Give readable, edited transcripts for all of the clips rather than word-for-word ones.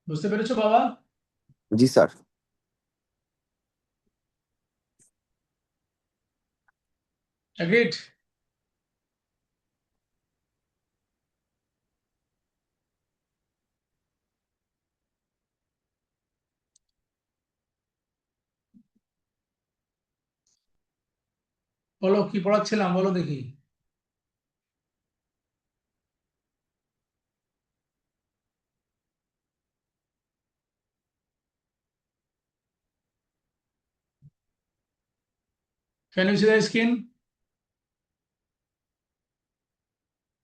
বুঝতে পেরেছো বাবা? জি স্যার। অ্যাগ্রিড? বলো কি পড়াচ্ছিলাম, বলো দেখি। Can you see the screen?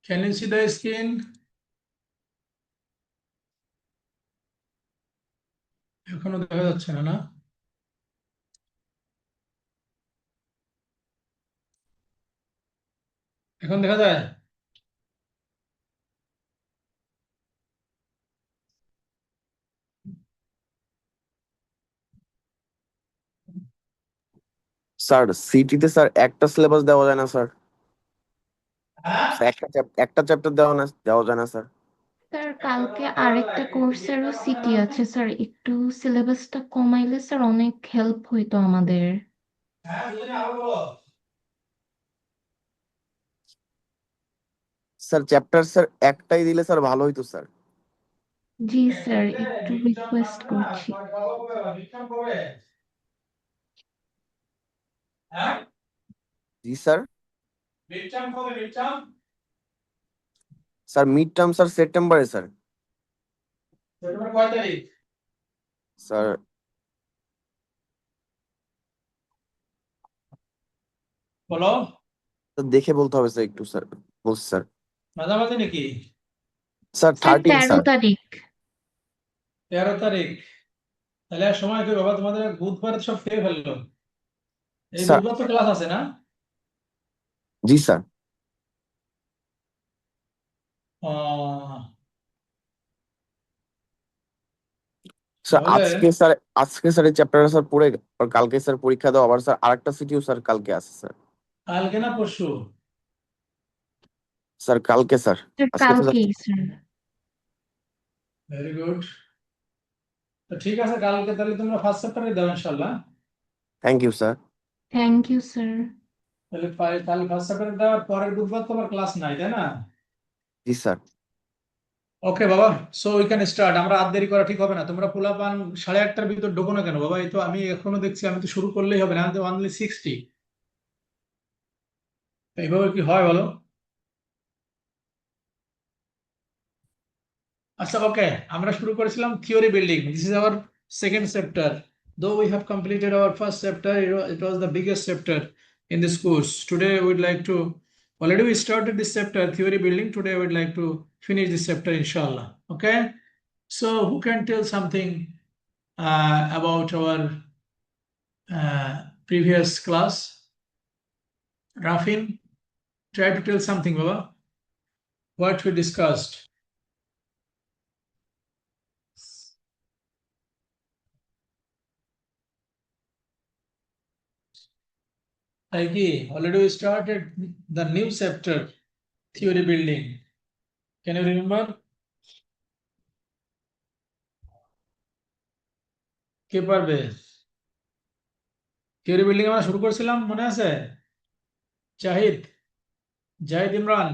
Can you see the screen? এখনো দেখা যাচ্ছে না, না? এখন দেখা যায়? স্যার সিটিতে স্যার একটা সিলেবাস দেওয়া যায় না স্যার। হ্যাঁ। স্যার, একটা চ্যাপ্টার দেওয়া যায় না স্যার। স্যার কালকে আরেকটা কোর্সেরও সিটি আছে স্যার, একটু সিলেবাসটা কমাইলে স্যার অনেক হেল্প হইতো আমাদের। হ্যাঁ, দুজনে আবার বলো। স্যার চ্যাপ্টার স্যার একটাই দিলে স্যার ভালো হইতো স্যার। জি স্যার, কালকে একটু মিডটার্ম রিকোয়েস্ট থাকবে না, করছি। মিডটার্ম কবে? হ্যাঁ, জি স্যার। মিডটার্ম কবে? Midterm sir mid term sir সেপ্টেম্বরে স্যার। সেপ্টেম্বর কয় তারিখ? স্যার বলো। দেখে বলতে হবে স্যার, একটু স্যার বলছি স্যার। মাঝামাঝি নাকি? Sir sir 13 13 sir. তারিখ। 13 তারিখ? তাহলে আর সময় কি বাবা, তোমাদের বুধবার সব খেয়ে ফেললো। এই স্যার বুধবার তো ক্লাস আছে না? জি স্যার। আহ, স্যার তাহলে আজকে স্যার এই চ্যাপ্টারটা স্যার পড়ে আর কালকে স্যার পরীক্ষা দাও, আবার স্যার আরেকটা সিটিও স্যার কালকে আছে স্যার। কালকে না পরশু? স্যার কালকে স্যার। স্যার আজকে তো কালকেই স্যার। Very good. তো ঠিক আছে, কালকে তাহলে তোমরা ফার্স্ট চ্যাপ্টারে দাও ইনশাল্লাহ। Thank you sir. Thank you sir. তাহলে কাল ফার্স্ট চ্যাপ্টারে দেওয়ার পরের বুধবার তোমার ক্লাস নাই, তাই না? জি স্যার। ওকে বাবা, সো উই ক্যান স্টার্ট। আমরা আর দেরি করা ঠিক হবে না। তোমরা পোলাপান 8:30টার ভিতর ঢোকো না কেন বাবা? এই তো আমি এখনো দেখছি, আমি তো শুরু করলেই হবে না, আমি তো অনলি 60। এইভাবে কি হয় বলো? আচ্ছা ওকে, আমরা শুরু করেছিলাম theory building. This is our second chapter. Though we have completed our first chapter, it was the biggest chapter in this course. Today we would like to, already we started this chapter theory building. Today we would like to finish this chapter inshallah. Okay, so who can tell something about our previous class? Rafin, try to tell something baba, what we discussed. Aiki, already we started the new chapter, theory building. Can you remember? কে পারবে? Theory building আমরা শুরু করেছিলাম, মনে আছে? জাহিদ, জাহিদ ইমরান,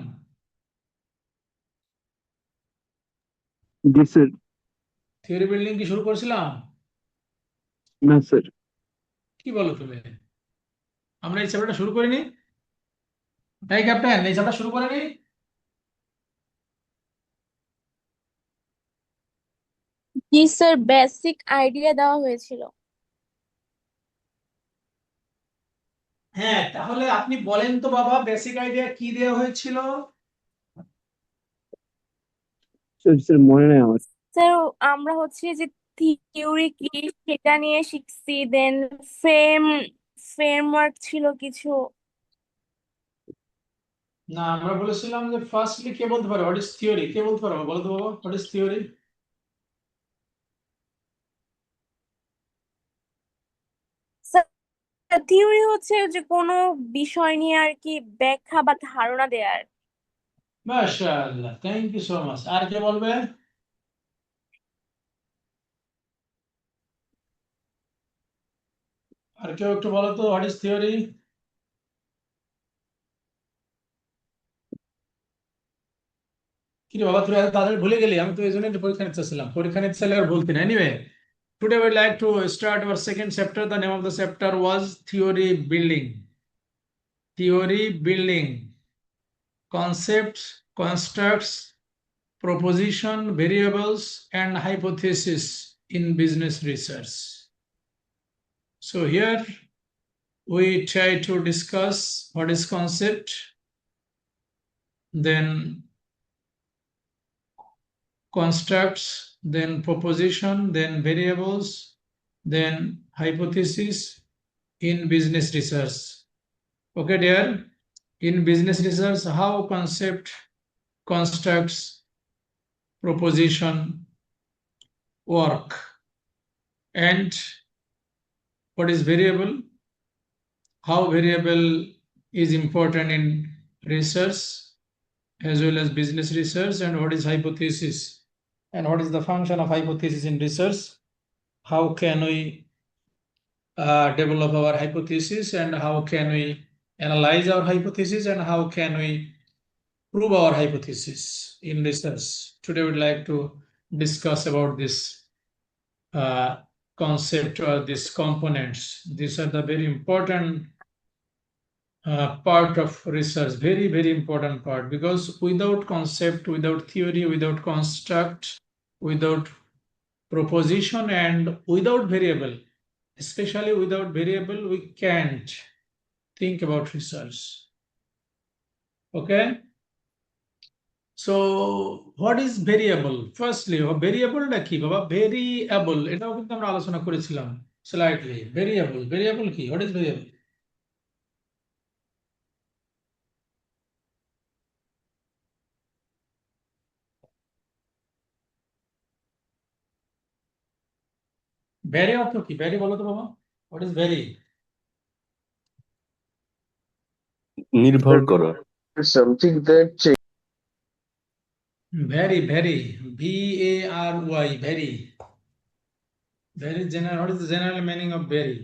জি sir. Theory building কি শুরু করেছিলাম? না স্যার। কি বলো তুমি? আমরা এই চ্যাপ্টারটা শুরু করিনি? এই ক্যাপ্টেন, এই চ্যাপ্টার শুরু করিনি? জি স্যার, বেসিক আইডিয়া দেওয়া হয়েছিল। হ্যাঁ, তাহলে আপনি বলেন তো বাবা, বেসিক আইডিয়া কি দেওয়া হয়েছিল? স্যার স্যার মনে নেই আমার। স্যার আমরা হচ্ছে যে থিওরি কি সেটা নিয়ে শিখছি, দেন ফ্রেম ফ্রেমওয়ার্ক ছিল কিছু। না, আমরা বলেছিলাম যে ফার্স্টলি কে বলতে পারে হোয়াট ইজ থিওরি? কে বলতে পারবে বলো তো বাবা, what is theory? Sir theory হচ্ছে যে কোনো বিষয় নিয়ে আর কি ব্যাখ্যা বা ধারণা দেয়ার। মাশাআল্লাহ, থ্যাংক ইউ সো মাচ। আর কে বলবে? আর কেউ একটু বলো তো হোয়াট ইজ থিওরি? কি রে বাবা, তুই এত তাদের ভুলে গেলি? আমি তো এই জন্যই তো পরীক্ষা নিতেছিলাম, পরীক্ষা নিতে চাইলে আর বলতি না। Anyway, today we'd like to start our second chapter. The name of the chapter was theory building. Theory building. Concepts, constructs, proposition, variables, and hypothesis in business research. So here we try to discuss what is concept, then constructs, then proposition, then variables, then hypothesis in business research. Okay, dear. In business research, how concept, constructs, proposition work, and what is variable, how variable is important in research as well as business research, and what is hypothesis, and what is the function of hypothesis in research, how can we develop our hypothesis, and how can we analyze our hypothesis, and how can we prove our hypothesis in research. Today we'd like to discuss about this concept or these components. These are the very important part of research, very, very important part, because without concept, without theory, without construct, without proposition, and without variable, especially without variable, we can't think about research. Okay? So what is variable? Firstly, variable টা কি বাবা? Variable এটাও কিন্তু আমরা আলোচনা করেছিলাম slightly. Variable কি? What is variable? Vary অর্থ কি? ভ্যারি বলো তো বাবা, হোয়াট ইজ ভ্যারি? নির্ভর করা। Something that change. Vary, VARY, vary. Vary general, what is the general meaning of vary?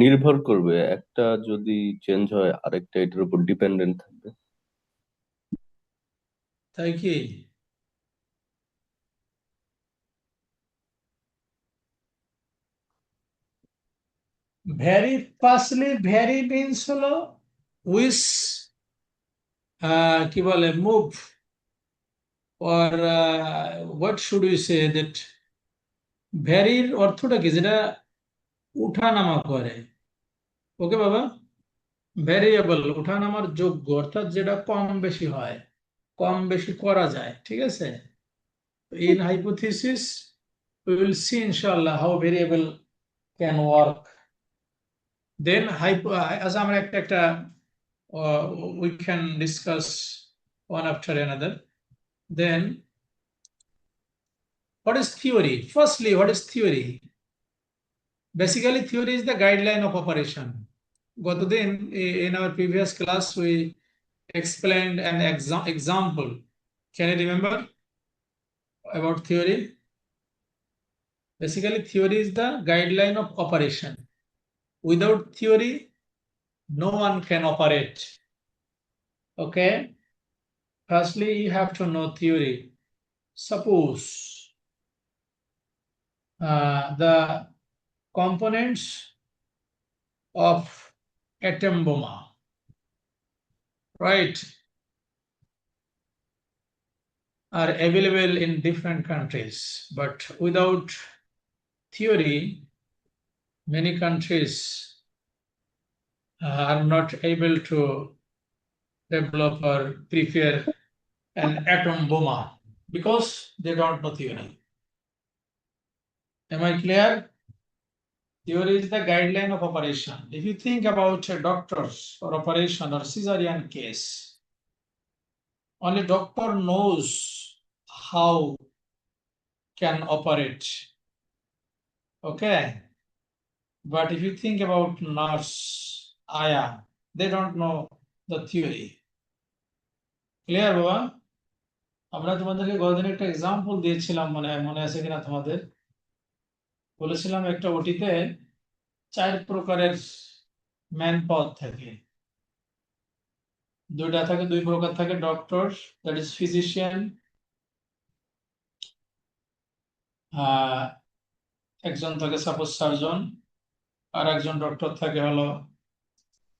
নির্ভর করবে, একটা যদি চেঞ্জ হয় আরেকটা এটার উপর ডিপেন্ডেন্ট থাকবে। তাই কি? ভ্যারি, ফার্স্টলি ভ্যারি মিনস হলো উইচ, কি বলে, move, or what should we say that ভ্যারির অর্থটা কি? যেটা উঠানামা করে। ওকে বাবা, ভ্যারিয়েবল উঠানামার যোগ্য, অর্থাৎ যেটা কম বেশি হয়, কম বেশি করা যায়, ঠিক আছে? In hypothesis we will see inshallah how variable can work. Then as আমরা একটা we can discuss one after another. Then what is theory? Firstly, what is theory? Basically, theory is the guideline of operation. গতদিন in our previous class we explained an example. Can you remember about theory? Basically, theory is the guideline of operation. Without theory, no one can operate. Okay? Firstly, you have to know theory. Suppose the components of atom bomb, right, are available in different countries, but without theory, many countries are not able to develop or prepare an atom bomb because they don't know theory. Am I clear? Theory is the guideline of operation. If you think about a doctor's or operation or cesarean case, only doctor knows how can operate. Okay? But if you think about nurse, Aya, they don't know the theory. Clear, Baba? আমরা তোমাদেরকে গতদিন একটা example দিয়েছিলাম, মনে আছে কিনা তোমাদের? বলেছিলাম একটা ওটিতে চার প্রকারের ম্যান পাওয়ার থাকে। দুই প্রকার থাকে, ডক্টর, দ্যাট ইজ ফিজিশিয়ান, একজন থাকে সাপোজ সার্জন, আর একজন ডক্টর থাকে হলো,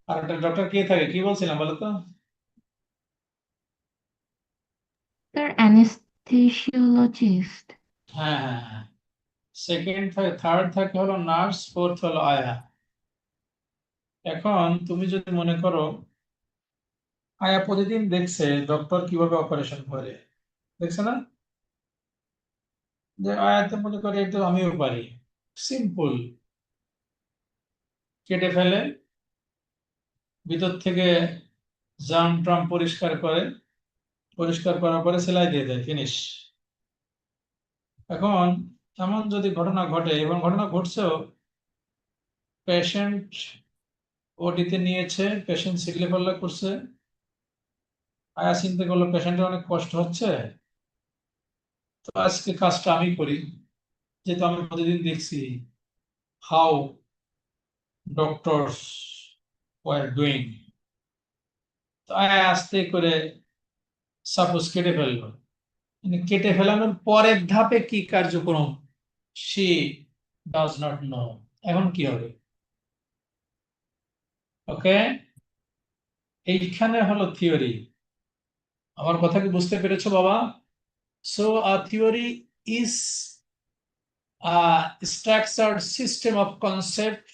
আর একটা ডক্টর কে থাকে, কি বলছিলাম বলো তো? Sir anaesthesiologist. হ্যাঁ হ্যাঁ হ্যাঁ। থার্ড থাকে হলো নার্স, ফোর্থ হলো আয়া। এখন তুমি যদি মনে করো আয়া প্রতিদিন দেখছে ডক্টর কিভাবে অপারেশন করে, দেখছে না? যে আয়াতে মনে করে এটা আমিও পারি, সিম্পল, কেটে ফেলে, ভিতর থেকে জার্ম ট্রাম পরিষ্কার করে, পরিষ্কার করার পরে সেলাই দিয়ে দেয়, ফিনিশ। এখন এমন যদি ঘটনা ঘটে, এবং ঘটনা ঘটছেও, পেশেন্ট ওটিতে নিয়েছে, পেশেন্ট সিগলে পাল্লা করছে, আয়া চিন্তা করলো পেশেন্টের অনেক কষ্ট হচ্ছে, তো আজকে কাজটা আমি করি, যেহেতু আমি প্রতিদিন দেখছি হাউ ডক্টরস ওয়ার ডুইং। তো আয়া আস্তে করে সাপোজ কেটে ফেললো, মানে কেটে ফেলানোর পরের ধাপে কি কার্যক্রম সে ডাজ নট নো। এখন কি হবে? ওকে, এইখানে হলো থিওরি। আমার কথা কি বুঝতে পেরেছো বাবা? So a theory is a structured system of concept,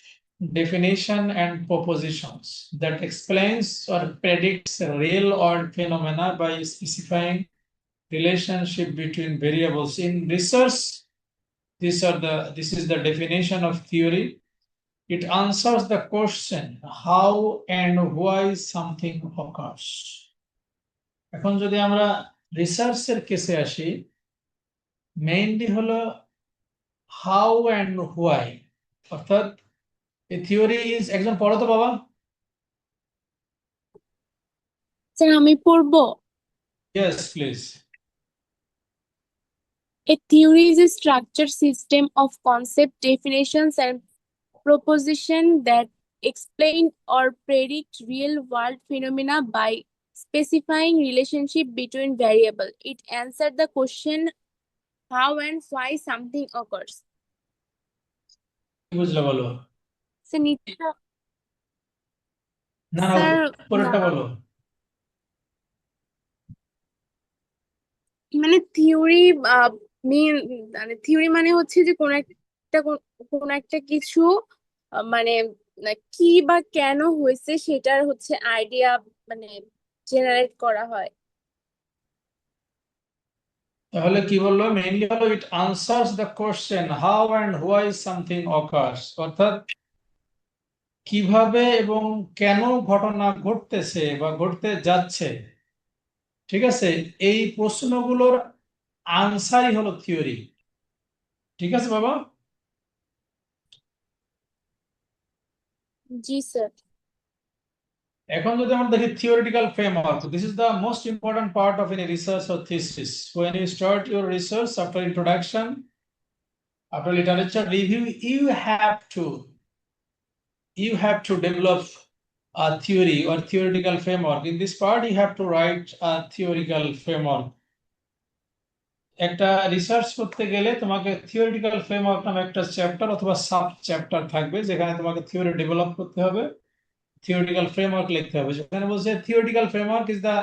definition and propositions that explains or predicts real world phenomena by specifying relationship between variables. In research, this is the definition of theory. It answers the question how and why something occurs. এখন যদি আমরা রিসার্চের কেসে আসি, mainly হলো how and why, অর্থাৎ এ theory is, একজন পড়ো তো বাবা। স্যার আমি পড়বো। Yes please. A theory is a structured system of concept, definitions, and proposition that explain or predict real-world phenomena by specifying relationship between variable. It answers the question how and why something occurs. কি বুঝলে বলো? Sir নিচটা না না, sir পরেরটা না, বলো। মানে থিওরি মানে থিওরি মানে হচ্ছে যে কোন একটা কিছু মানে কি বা কেন হয়েছে সেটার হচ্ছে আইডিয়া মানে জেনারেট করা হয়। তাহলে কি বললো? মেইনলি হলো it answers the question how and why something occurs, অর্থাৎ কিভাবে এবং কেন ঘটনা ঘটতেছে বা ঘটতে যাচ্ছে, ঠিক আছে, এই প্রশ্নগুলোর আনসারই হলো থিওরি। ঠিক আছে বাবা? জি স্যার। এখন যদি আমরা দেখি theoretical framework, this is the most important part of any research or thesis. When you start your research, after introduction, after literature review, you have to develop a theory or theoretical framework. In this part, you have to write a theoretical framework. একটা research করতে গেলে তোমাকে theoretical framework নামে একটা chapter অথবা sub chapter থাকবে, যেখানে তোমাকে থিওরি ডেভেলপ করতে হবে, theoretical framework লিখতে হবে। সেখানে বলছে theoretical framework is the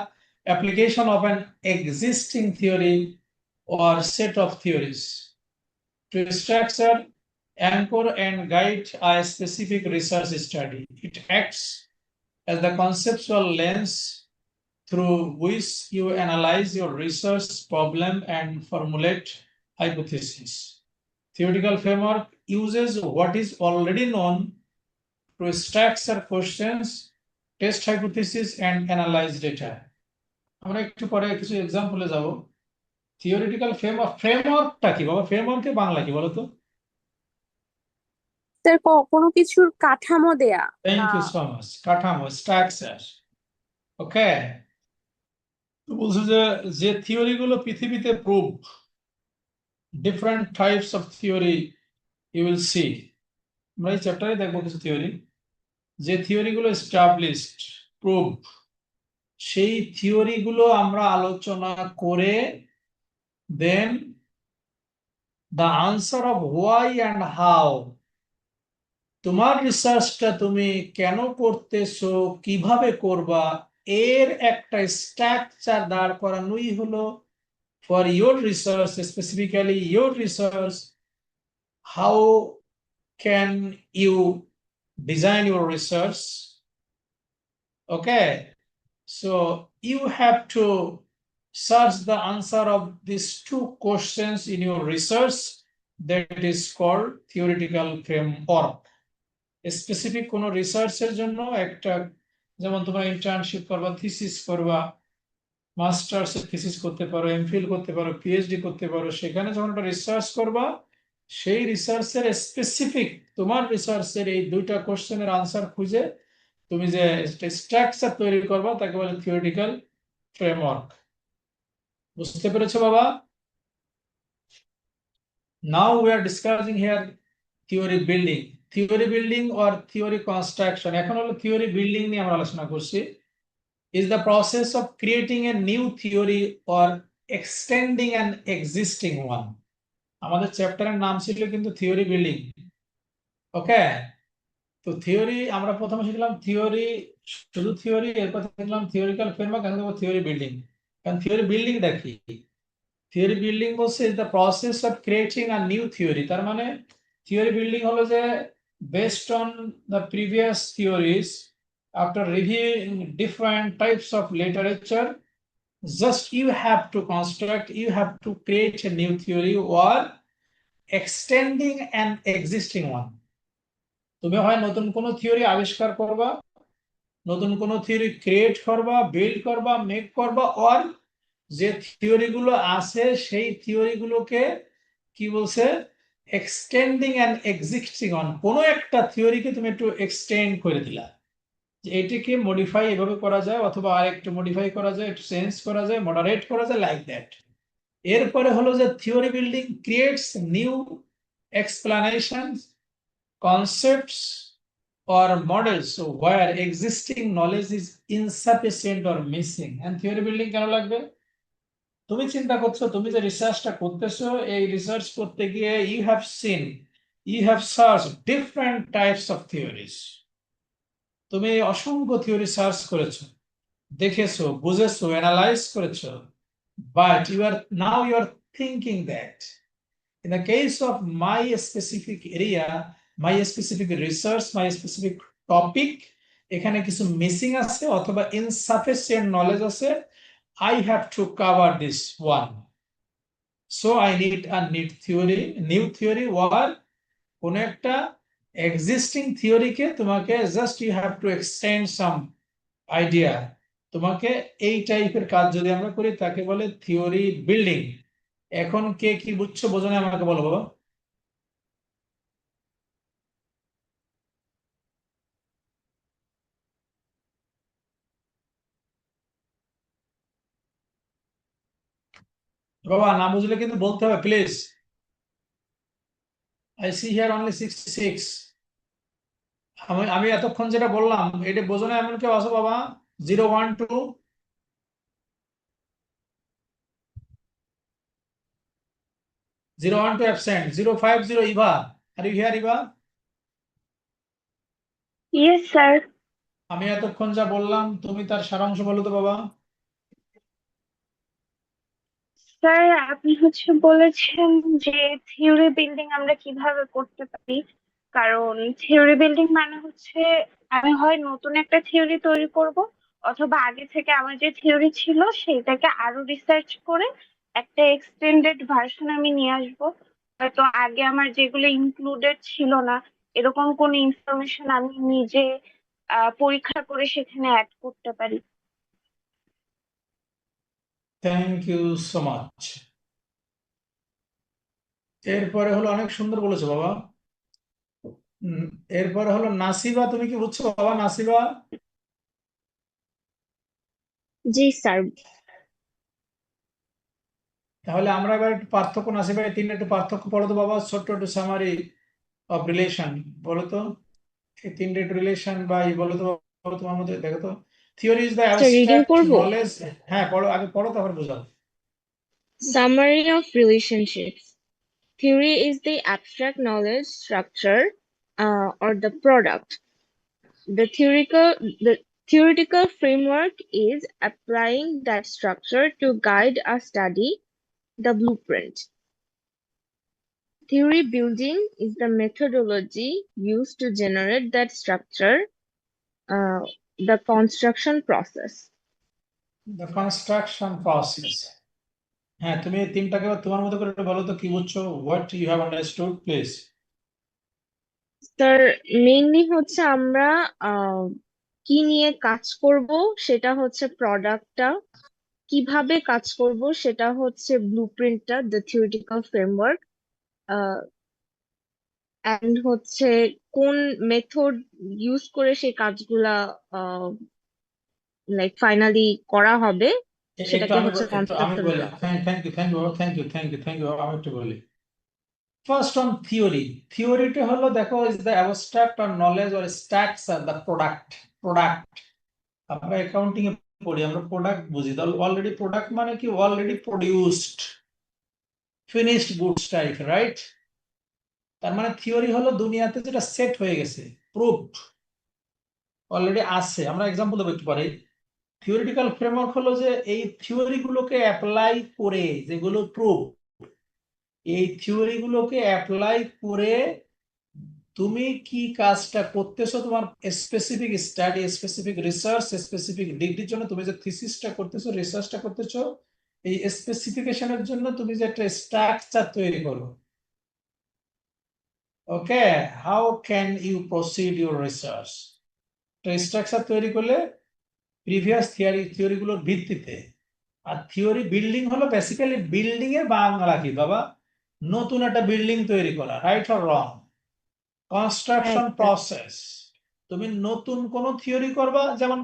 application of an existing theory or set of theories to structure, anchor and guide a specific research study. It acts as the conceptual lens through which you analyze your research problem and formulate hypotheses. Theoretical framework uses what is already known to structure questions, test hypothesis and analyze data. আমরা একটু পরে কিছু এক্সাম্পলে যাব। Theoretical ফ্রেমওয়ার্কটা কি বাবা? ফ্রেমওয়ার্কে বাংলা কি বলো তো? স্যার কোনো কিছুর কাঠামো দেয়া। Thank you so much. কাঠামো, স্ট্রাকচার। ওকে, তো বলছে যে থিওরি গুলো পৃথিবীতে prove, different types of theory you will see, আমরা এই চ্যাপ্টারে দেখবো কিছু থিওরি, যে থিওরি গুলো এস্টাবলিশড, প্রুভ, সেই থিওরি গুলো আমরা আলোচনা করে then the answer of why and how, তোমার রিসার্চটা তুমি কেন করতেছো, কিভাবে করবা, এর একটা স্ট্রাকচার দাঁড় করানোই হলো for your research, specifically your research, how can you design your research? Okay, so you have to search the answer of these two questions in your research, that is called theoretical framework. Specific কোনো রিসার্চের জন্য একটা, যেমন তোমরা internship করবা, thesis করবা, masters thesis করতে পারো, এমফিল করতে পারো, পিএইচডি করতে পারো, সেখানে যখন একটা রিসার্চ করবা, সেই রিসার্চের স্পেসিফিক তোমার রিসার্চের এই দুইটা কোশ্চেনের আনসার খুঁজে তুমি যে স্ট্রাকচার তৈরি করবা তাকে বলে থিওরিটিক্যাল ফ্রেমওয়ার্ক। বুঝতে পেরেছো বাবা? নাও we are discussing here theory building, theory building or theory construction. এখন হলো থিওরি বিল্ডিং নিয়ে আমরা আলোচনা করছি। is the process of creating a new theory or extending an existing one. আমাদের চ্যাপ্টারের নাম ছিল কিন্তু থিওরি বিল্ডিং। ওকে, তো থিওরি আমরা প্রথমে শিখলাম থিওরি, শুধু থিওরি, এরপর শিখলাম থিওরিক্যাল ফ্রেমওয়ার্ক, এখন দেখবো থিওরি বিল্ডিং। কারণ থিওরি বিল্ডিং দেখি, থিওরি বিল্ডিং বলছে is the process of creating a new theory. তার মানে থিওরি বিল্ডিং হলো যে based on the previous theories, after reviewing different types of literature, just you have to construct, you have to create a new theory or extending an existing one. তুমি হয় নতুন কোনো theory আবিষ্কার করবা, নতুন কোনো থিওরি ক্রিয়েট করবা, build করবা, মেক করবা, অর যে থিওরি গুলো আছে সেই থিওরি গুলোকে কি বলছে, এক্সটেন্ডিং অ্যান এক্সিস্টিং অন, কোনো একটা থিওরিকে তুমি একটু এক্সটেন্ড করে দিলা, যে এটিকে মডিফাই এভাবে করা যায়, অথবা আর একটু মডিফাই করা যায়, একটু চেঞ্জ করা যায়, মডারেট করা যায়, লাইক দ্যাট। এরপরে হলো যে theory building creates new explanations, concepts or models where existing knowledge is insufficient or missing. And theory building কেন লাগবে? তুমি চিন্তা করছো, তুমি যে রিসার্চটা করতেছো, এই রিসার্চ করতে গিয়ে you have seen, you have searched different types of theories. তুমি অসংখ্য থিওরি সার্চ করেছো, দেখেছো, বুঝেছো, অ্যানালাইজ করেছো, but now you are thinking that in the case of my specific area, my specific research, my specific topic, এখানে কিছু missing আছে অথবা insufficient knowledge আছে, I have to cover this one, so I need a new theory or কোন একটা existing theory কে তোমাকে just you have to extend some idea, তোমাকে এই টাইপের কাজ যদি আমরা করি তাকে বলে থিওরি বিল্ডিং। এখন কে কি বুঝছো, বোঝো না, আমাকে বলো বাবা। বাবা না বুঝলে কিন্তু বলতে হবে please. I C here only 66। আমি এতক্ষণ যেটা বললাম এটা বোঝো না এমন কেউ আছো বাবা? 012 012 absent, 050 Eva, are you here Eva? Yes, sir. আমি এতক্ষণ যা বললাম তুমি তার সারাংশ বলো তো বাবা। স্যার আপনি বলেছেন যে থিওরি বিল্ডিং আমরা কিভাবে করতে পারি, কারণ থিওরি বিল্ডিং মানে আমি হয় নতুন একটা থিওরি তৈরি করব, অথবা আগে থেকে আমার যে থিওরি ছিল সেটাকে আরো রিসার্চ করে একটা এক্সটেন্ডেড ভার্সন আমি নিয়ে আসবো। হয়তো আগে আমার যেগুলো ইনক্লুডেড ছিল না এরকম কোন ইনফরমেশন আমি নিজে পরীক্ষা করে সেখানে অ্যাড করতে পারি। Thank you so much. এরপরে হলো, অনেক সুন্দর বলেছো বাবা। এরপরে হলো নাসিবা, তুমি কি বুঝছো বাবা? নাসিবা, জি স্যার। তাহলে আমরা এবার একটু পার্থক্য, নাসিবা এই তিনটা একটু পার্থক্য পড়ো তো বাবা, ছোট্ট একটু সামারি অফ রিলেশন, বলো তো এই তিনটে রিলেশন বা এই বলো তো, বলো তোমার মধ্যে দেখো তো। থিওরি ইজ দ্য আচ্ছা, রিডিং অ্যাবস্ট্রাক্ট করব। নলেজ। হ্যাঁ পড়ো, আগে পড়ো তারপর বোঝাও। Summary of relationships. Theory is the abstract knowledge structure or the product. The theoretical framework is applying that structure to guide a study, the blueprint. Theory building is the methodology used to generate that structure, the construction process. The construction process. হ্যাঁ তুমি এই তিনটাকে এবার তোমার মতো করে বলো তো কি বুঝছো, what you have understood please. Sir, mainly হচ্ছে আমরা কি নিয়ে কাজ করব সেটা হচ্ছে প্রোডাক্টটা, কিভাবে কাজ করব সেটা হচ্ছে ব্লুপ্রিন্টটা, দ্য থিওরিটিক্যাল ফ্রেমওয়ার্ক, এন্ড হচ্ছে কোন মেথড ইউজ করে সেই কাজগুলা লাইক ফাইনালি করা হবে একটু সেটাকে আমি হচ্ছে একটু আমি কনস্ট্রাকশন বলি, প্রসেস। থ্যাংক ইউ বাবা, আমি একটু বলি। ফার্স্ট অন থিওরি, থিওরিটা হলো দেখো is the abstract or knowledge or structure the product. আমরা অ্যাকাউন্টিং এ পড়ি, আমরা প্রোডাক্ট বুঝি, অলরেডি প্রোডাক্ট মানে কি, already produced finished goods type, right? তার মানে থিওরি হলো দুনিয়াতে যেটা সেট হয়ে গেছে, প্রুভড, অলরেডি আছে। আমরা এক্সাম্পল দেবো একটু পরে। থিওরিটিক্যাল ফ্রেমওয়ার্ক হলো যে এই থিওরি গুলোকে অ্যাপ্লাই করে, যেগুলো প্রুভ, এই থিওরি গুলোকে অ্যাপ্লাই করে তুমি কি কাজটা করতেছো, তোমার specific study, specific research, specific ডিগ্রির জন্য তুমি যে থিসিসটা করতেছো, রিসার্চটা করতেছো, এই স্পেসিফিকেশনের জন্য তুমি যে একটা স্ট্রাকচার তৈরি করো। Okay, how can you proceed your research, structure তৈরি করলে প্রিভিয়াস থিওরিগুলোর ভিত্তিতে। আর থিওরি বিল্ডিং হলো বেসিক্যালি বিল্ডিং এর বাংলা কি বাবা, নতুন একটা বিল্ডিং তৈরি করা, right or wrong? Construction process. তুমি নতুন কোন থিওরি করবা, যেমন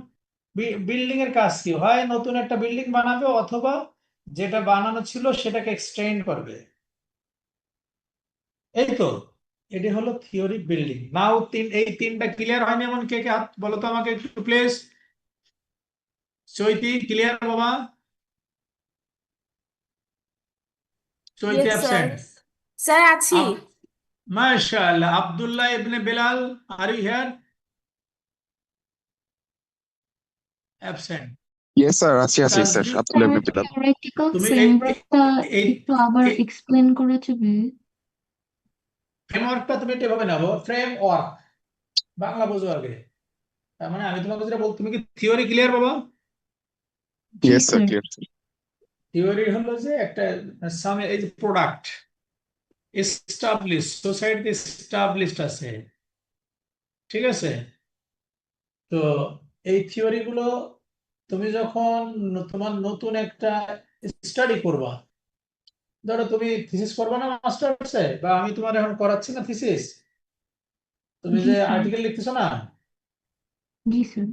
বিল্ডিং এর কাজ কি হয়, নতুন একটা বিল্ডিং বানাবে অথবা যেটা বানানো ছিল সেটাকে এক্সটেন্ড করবে, এই তো। এটি হলো থিওরি বিল্ডিং। নাও এই তিনটা ক্লিয়ার হয়নি এমন কে কে হাত বলো তো আমাকে একটু প্লিজ। চৈতি ক্লিয়ার বাবা? Chaiti Yes, absent. sir. Sir, আছি। মাশাআল্লাহ। Abdullah Ibne Belal, are you here? Absent. Yes sir, আছি স্যার। তাসজিদ, আব্দুল্লাহ ইবনে বিলাল। থিওরিটিক্যাল তুমি ফ্রেমওয়ার্কটা এই একটু আবার এক্সপ্লেন করে দিবি? ফ্রেমওয়ার্কটা তুমি এটা এভাবে নেবো, ফ্রেমওয়ার্ক, বাংলা বোঝো আগে। তার মানে আমি তোমাকে যেটা বল, তুমি কি থিওরি ক্লিয়ার বাবা? জি yes sir, sir. Clear. Theory হলো যে একটা এই যে প্রোডাক্ট এস্টাবলিশ, সোসাইটি এস্টাবলিশড আছে, ঠিক আছে? তো এই থিওরি গুলো তুমি যখন তোমার নতুন একটা স্টাডি করবা, ধরো তুমি থিসিস করবা না মাস্টার্সে, বা আমি তোমার এখন করাচ্ছি না থিসিস, তুমি জি যে স্যার। আর্টিকেল লিখতেছো না, জি স্যার।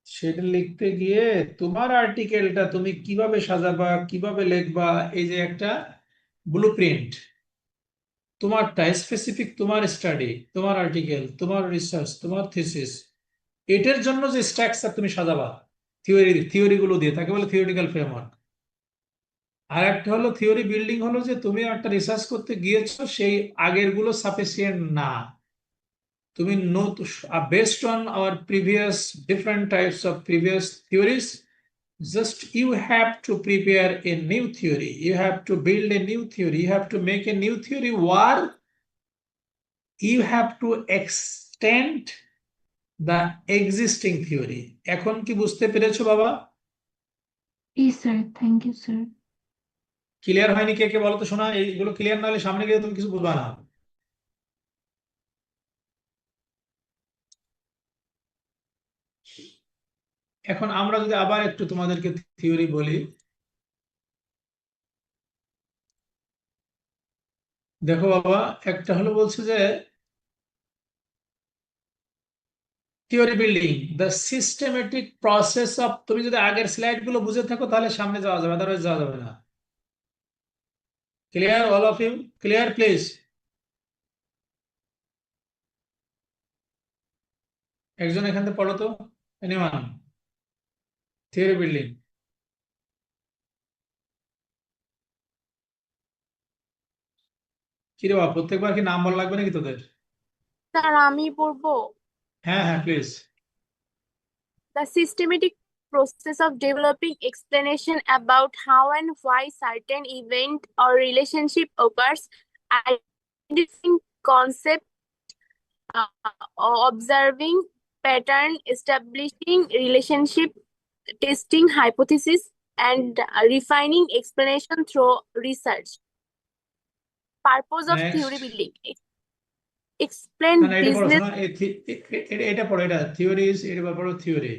সেটা লিখতে গিয়ে তোমার আর্টিকেলটা তুমি কিভাবে সাজাবা, কিভাবে লিখবা, এই যে একটা ব্লুপ্রিন্ট, তোমারটা স্পেসিফিক, তোমার স্টাডি, তোমার আর্টিকেল, তোমার রিসার্চ, তোমার থিসিস, এটার জন্য যে স্ট্রাকচার তুমি সাজাবা থিওরিগুলো দিয়ে, তাকে বলে থিওরিটিক্যাল ফ্রেমওয়ার্ক। আর একটা হলো থিওরি বিল্ডিং, হলো যে তুমি একটা রিসার্চ করতে গিয়েছো, সেই আগের গুলো সাফিসিয়েন্ট না, তুমি based on our previous different types of previous theories, just you have to prepare a new theory, you have to build a new theory, you have to make a new theory work, you have to extend the existing theory. এখন কি বুঝতে পেরেছো বাবা? জি sir, thank you sir. Clear হয়নি কে কে বলো তো শোনা, এইগুলো ক্লিয়ার না হলে সামনে গিয়ে তুমি কিছু বুঝবা না। এখন আমরা যদি আবার একটু তোমাদেরকে থিওরি বলি, দেখো বাবা, একটা হলো বলছে যে theory building the systematic process of, তুমি যদি আগের স্লাইড গুলো বুঝে থাকো তাহলে সামনে যাওয়া যাবে, আদারওয়াইজ যাওয়া যাবে না। Clear all of you? Clear please? একজন এখান থেকে পড়ো তো, এনিওয়ান, থিওরি বিল্ডিং। কি রে বাবা, প্রত্যেকবার কি নাম বলা লাগবে নাকি তোদের? স্যার আমি পড়বো। হ্যাঁ হ্যাঁ please. The systematic process of developing explanation about how and why certain event or relationship occurs, identifying concept, observing pattern, establishing relationship, testing hypothesis, and refining explanation through research. Purpose of theory next. building. না Explain না, এটা পড়ো, business. শোনো, এটা পড়ো, এটা theories, এটা পড়ো theory.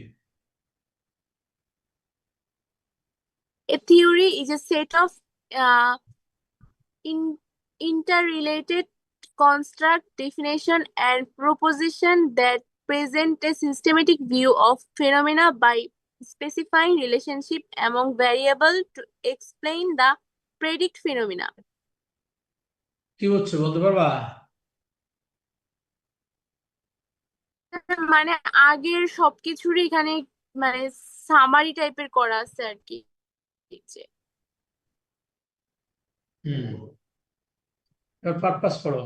A theory is a set of uh, interrelated construct, definition, and proposition that present a systematic view of phenomena by specifying relationship among variable to explain the predict phenomena. কি হচ্ছে বলতে পারবা? মানে আগের সবকিছুরই এখানে মানে সামারি টাইপের করা আছে আর কি। পারপাস পড়ো।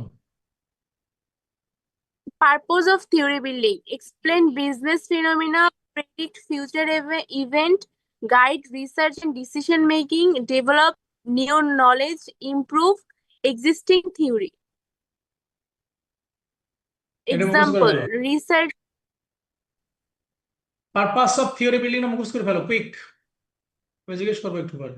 Purpose of theory building: explain business phenomena, predict future event, guide research and decision making, develop new knowledge, improve existing theory. এটা মুখস্থ করে Example: fellow. research. Purpose of theory building না মুখস্থ করে ফেলো কুইক। আমি জিজ্ঞেস করবো একটু পরে।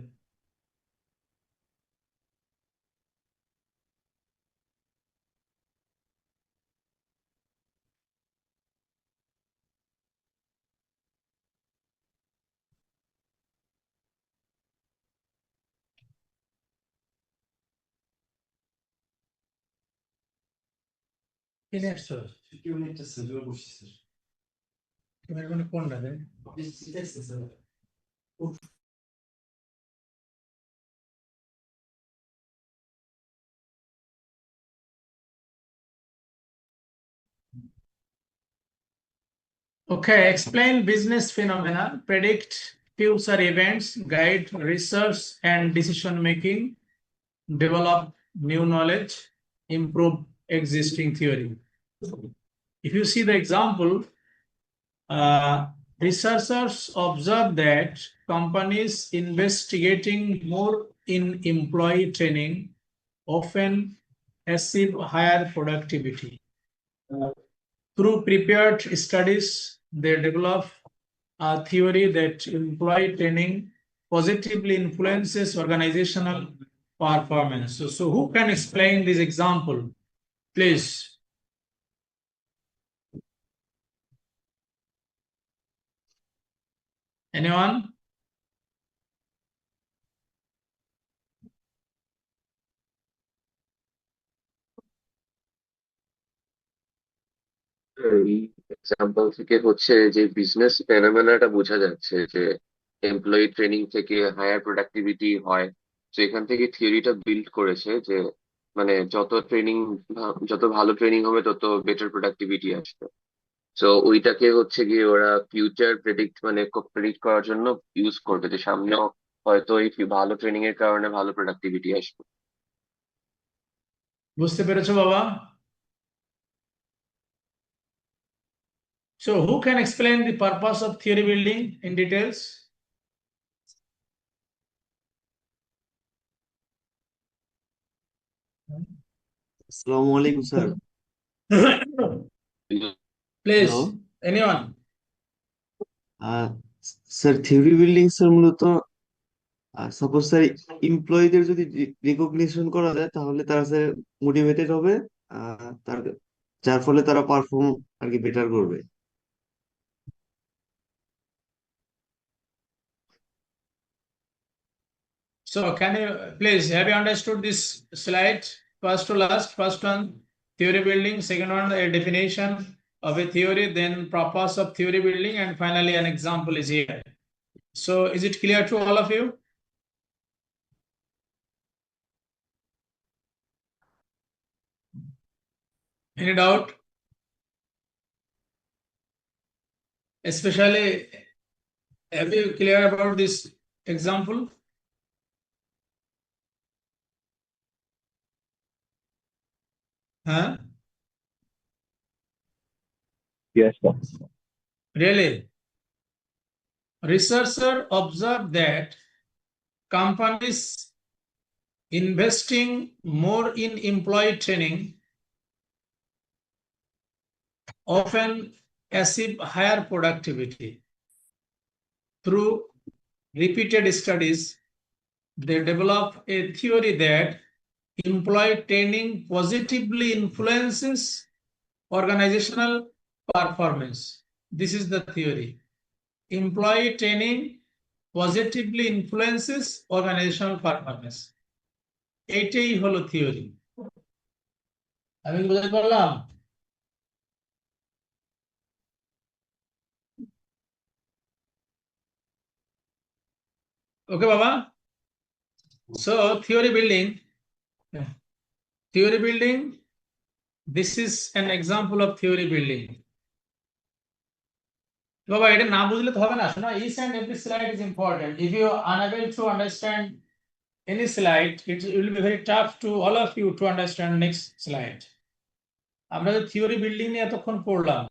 কি নিয়ে আসছো? তোমার মানে কোনটা রে? Okay, explain business phenomena, predict future events, guide research and decision making, develop new knowledge, improve existing theory. If you see the example, researchers observe that companies investigating more in employee training often achieve higher productivity. Through prepared studies, they develop a theory that employee training positively influences organizational performance. So who can explain this example, please? Anyone? এই example থেকে হচ্ছে যে business ফেনোমেনাটা বোঝা যাচ্ছে যে employee training থেকে higher productivity হয়। তো এখান থেকে থিওরিটা বিল্ড করেছে যে মানে যত ভালো ট্রেনিং হবে তত বেটার প্রোডাক্টিভিটি আসবে। তো ওইটাকে হচ্ছে গিয়ে ওরা ফিউচার প্রেডিক্ট করার জন্য ইউজ করবে যে সামনেও হয়তো এই ভালো ট্রেনিং এর কারণে ভালো প্রোডাক্টিভিটি আসবে। বুঝতে পেরেছো বাবা? So who can explain the purpose of theory building in details? আসসালামু আলাইকুম sir. Please, hello anyone? Sir, theory building sir মূলত সাপোজ স্যার এমপ্লয়ীদের যদি রিকগনিশন করা যায় তাহলে তারা স্যার মোটিভেটেড হবে, তার যার ফলে তারা পারফর্ম আর কি বেটার করবে। So can you please, have you understood this slide? First to last, first one, theory building, second one, a definition of a theory, then purpose of theory building, and finally an example is here. So is it clear to all of you? Any doubt? especially, have you clear about this example? Huh? Yes, sir. Really? Researcher observed that companies investing more in employee training often achieve higher productivity. Through repeated studies, they develop a theory that employee training positively influences organizational performance. This is the theory. Employee training positively influences organizational performance. এইটাই হলো theory. আমি কি বুঝতে পারলাম? Okay, Baba. So theory building. Theory building. This is an example of theory building. Baba, এটা না বুঝলে তো হবে না। শোনো, each and every slide is important. If you are unable to understand any slide, it will be very tough to all of you to understand next slide. আমরা যে theory building নিয়ে এতক্ষণ পড়লাম,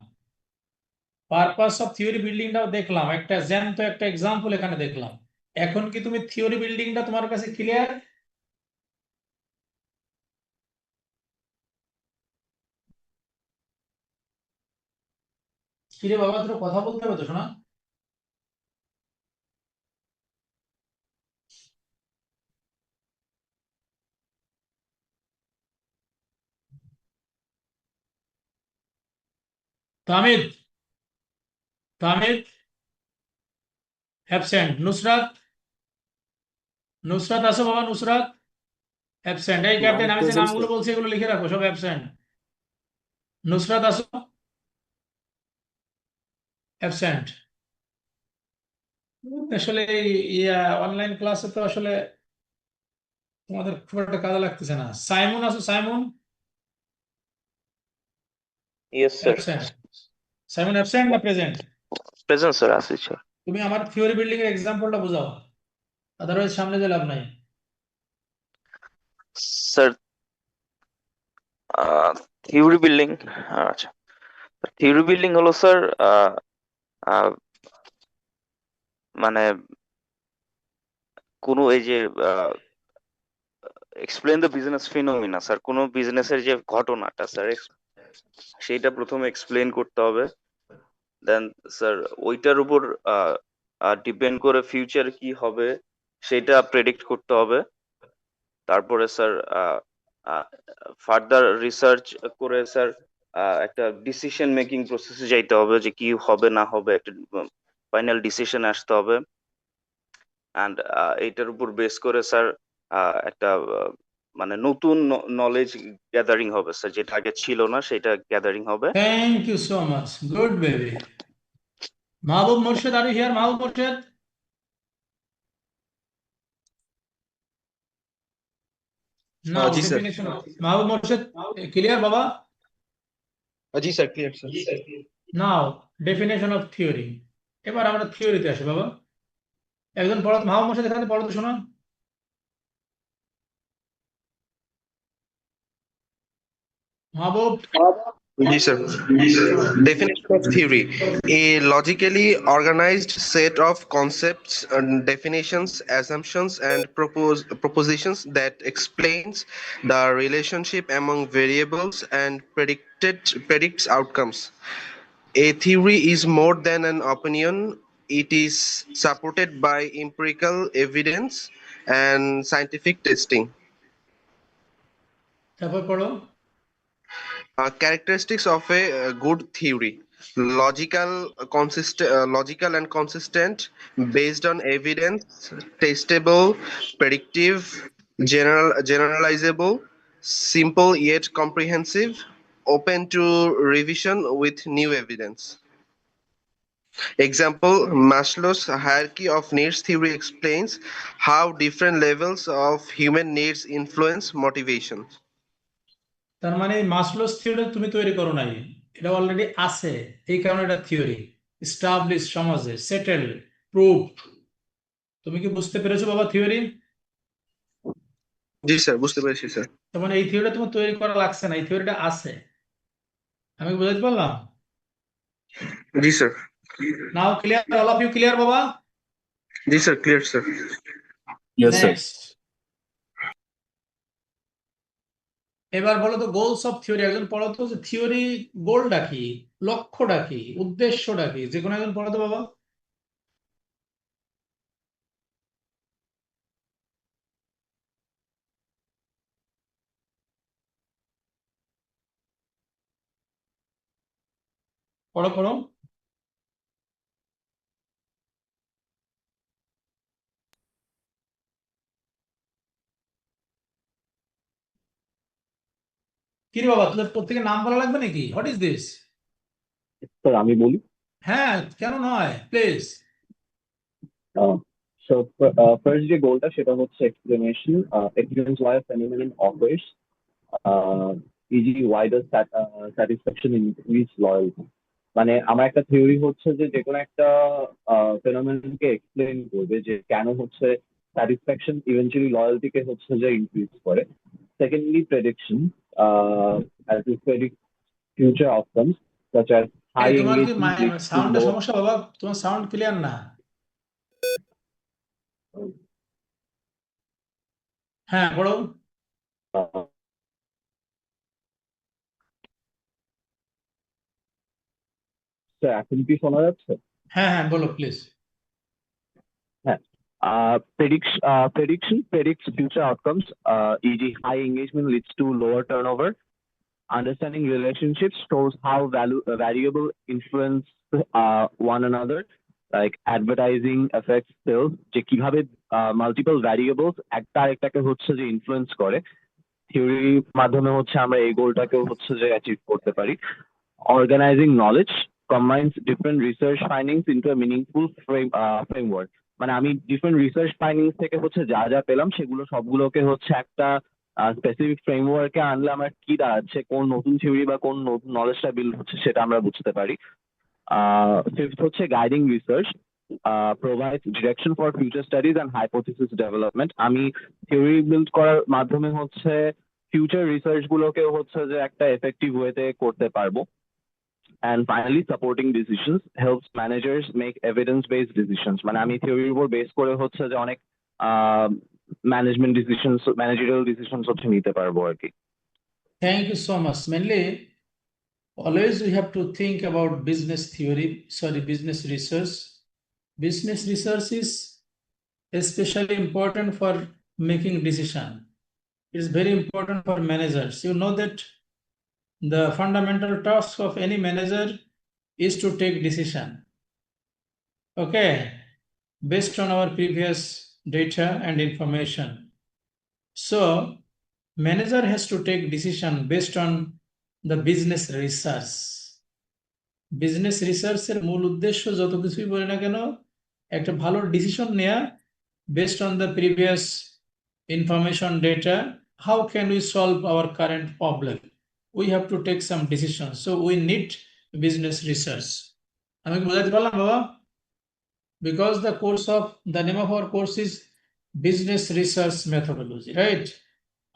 পারপাস অফ থিওরি বিল্ডিংটাও দেখলাম, একটা জ্যান্ত একটা example এখানে দেখলাম। এখন কি তুমি থিওরি বিল্ডিংটা তোমার কাছে ক্লিয়ার? কিরে বাবা, তোর কথা বলতে হবে তো, শোনা। তামিদ, তামিদ অ্যাবসেন্ট। নুসরাত, নুসরাত আসো বাবা, নুসরাত অ্যাবসেন্ট। এই ক্যাপ্টেন, আমি যে present, নামগুলো sir. বলছি এগুলো লিখে রাখো, সব অ্যাবসেন্ট। নুসরাত আসো, অ্যাবসেন্ট। আসলে অনলাইন ক্লাসে তো আসলে তোমাদের খুব একটা কাজে লাগতেছে না। সাইমন আসো, Simon Yes, sir. Absent. Simon absent না present? Present, sir. Ashish, sir. তুমি আমার থিওরি বিল্ডিং এর এক্সাম্পলটা বোঝাও, আদারওয়াইজ সামনে যে লাভ নাই। Sir, theory building. আচ্ছা, theory building হলো স্যার মানে কোনো এই যে explain the business phenomena, sir কোনো বিজনেসের যে ঘটনাটা স্যার সেইটা প্রথমে এক্সপ্লেন করতে হবে। দেন স্যার ওইটার উপর ডিপেন্ড করে ফিউচার কি হবে সেটা প্রেডিক্ট করতে হবে। তারপরে স্যার ফার্দার রিসার্চ করে স্যার একটা ডিসিশন মেকিং প্রসেসে যাইতে হবে যে কি হবে না হবে, একটা ফাইনাল ডিসিশন আসতে হবে। অ্যান্ড এইটার উপর বেস করে স্যার একটা মানে নতুন নলেজ গ্যাদারিং হবে স্যার, যেটা আগে ছিল না সেটা গ্যাদারিং হবে। Thank you so much, good baby. Mahbub Morshed, are you here? Mahbub Morshed, now জি sir. Definition. Mahbub Morshed clear বাবা? জি sir, clear sir. Now definition of theory. এবার আমরা থিওরিতে আসি বাবা। একজন পড়ো, মাহবুব মোর্শেদ এখানে পড়ো তো, শোনো। মাহবুব, Yes, sir. Definition of theory: a logically organized set of concepts, definitions, assumptions, and propositions that explains the relationship among variables and predicts outcomes. A theory is more than an opinion. It is supported by empirical evidence and scientific testing. তারপর পড়ো। Characteristics of a good theory: logical and consistent, based on evidence, testable, predictive, generalizable, simple yet comprehensive, open to revision with new evidence. Example: Maslow's hierarchy of needs theory explains how different levels of human needs influence motivation. তার মানে মাসলোস theory তুমি তৈরি করো নাই, এটা already আছে, এই কারণে এটা থিওরি। এস্টাবলিশ সমাজে, সেটেল, প্রুভড। তুমি কি বুঝতে পেরেছো বাবা থিওরি? জি স্যার, বুঝতে পেরেছি স্যার। তখন এই থিওরিটা তোমার তৈরি করা লাগছে না, এই থিওরিটা আছে। আমি কি বুঝাতে পারলাম? জি sir. Now clear, all of you clear বাবা? জি sir, clear sir. Yes sir. Next, এবার বলো তো গোলস অফ থিওরি। একজন পড়ো তো যে থিওরি গোলটা কি, লক্ষ্যটা কি, উদ্দেশ্যটা কি, যে কোনো একজন পড়ো তো বাবা। পড়ো পড়ো। কি রে বাবা, তোদের প্রত্যেকের নাম বলা লাগবে নাকি? What is this? স্যার আমি বলি। হ্যাঁ, কেন নয়, প্লিজ। So first যে গোলটা সেটা হচ্ছে explanation, experience why a phenomenon occurs, e.g. why does satisfaction increase loyalty. মানে আমার একটা থিওরি হচ্ছে যে কোনো একটা ফেনোমেননকে এক্সপ্লেন করবে যে কেন হচ্ছে স্যাটিসফ্যাকশন ইভেন্চুয়ালি লয়্যালটিকে হচ্ছে যে ইনক্রিজ করে। Secondly prediction, as we predict future outcomes such as এই high তোমার কি engagement leads to সাউন্ডের low. সমস্যা বাবা? তোমার সাউন্ড ক্লিয়ার না। হ্যাঁ পড়ো। স্যার এখন কি শোনা যাচ্ছে? হ্যাঁ হ্যাঁ বলো প্লিজ। হ্যাঁ, prediction predicts future outcomes, e.g. high engagement leads to lower turnover. Understanding relationships shows how variable influence one another, like advertising affects sales, যে কিভাবে multiple variables একটা আরেকটাকে হচ্ছে যে ইনফ্লুয়েন্স করে। থিওরির মাধ্যমে হচ্ছে আমরা এই গোলটাকেও হচ্ছে যে অ্যাচিভ করতে পারি। Organizing knowledge combines different research findings into a meaningful framework. মানে আমি ডিফারেন্ট রিসার্চ ফাইন্ডিংস থেকে হচ্ছে যা যা পেলাম সেগুলো সবগুলোকে হচ্ছে একটা স্পেসিফিক ফ্রেমওয়ার্কে আনলে আমার কি দাঁড়াচ্ছে, কোন নতুন থিওরি বা কোন নতুন নলেজটা বিল্ড হচ্ছে সেটা আমরা বুঝতে পারি। ফিফথ হচ্ছে guiding research, provides direction for future studies and hypothesis development. আমি থিওরি বিল্ড করার মাধ্যমে হচ্ছে ফিউচার রিসার্চ গুলোকে হচ্ছে যে একটা এফেক্টিভ ওয়েতে করতে পারবো। And finally, supporting decisions helps managers make evidence-based decisions. মানে আমি থিওরির উপর বেস করে হচ্ছে যে অনেক ম্যানেজমেন্ট ডিসিশনস, ম্যানেজারিয়াল ডিসিশনস হচ্ছে নিতে পারবো আর কি। Thank you so much. Mainly, always we have to think about business theory, business research. Business research is especially important for making decision. It is very important for managers. You know that the fundamental task of any manager is to take decision. Okay, based on our previous data and information. So, manager has to take decision based on the business research. Business রিসার্চের মূল উদ্দেশ্য যত কিছুই বলি না কেন, একটা ভালো ডিসিশন নেয়া based on the previous information data. How can we solve our current problem? We have to take some decision, so we need business research. আমি কি বোঝাতে পারলাম বাবা? Because the course of the name of our course is business research methodology, right?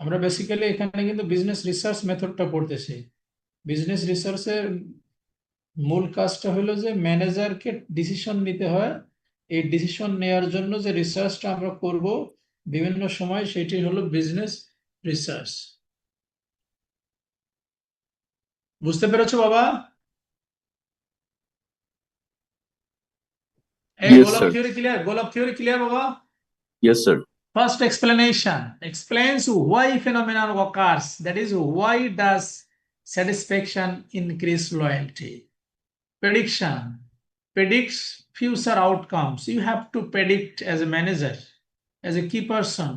আমরা basically এখানে কিন্তু business research মেথডটা পড়তেছি। Business রিসার্চের মূল কাজটা হলো যে ম্যানেজারকে ডিসিশন নিতে হয়। এই ডিসিশন নেওয়ার জন্য যে রিসার্চটা আমরা করব বিভিন্ন সময়, সেটি হলো বিজনেস রিসার্চ। বুঝতে পেরেছো বাবা? এই Yes, goal of sir. Theory clear? Goal of theory clear বাবা? Yes, sir. First explanation explains why phenomenon occurs, that is why does satisfaction increase loyalty. Prediction predicts future outcomes. You have to predict as a manager, as a key person.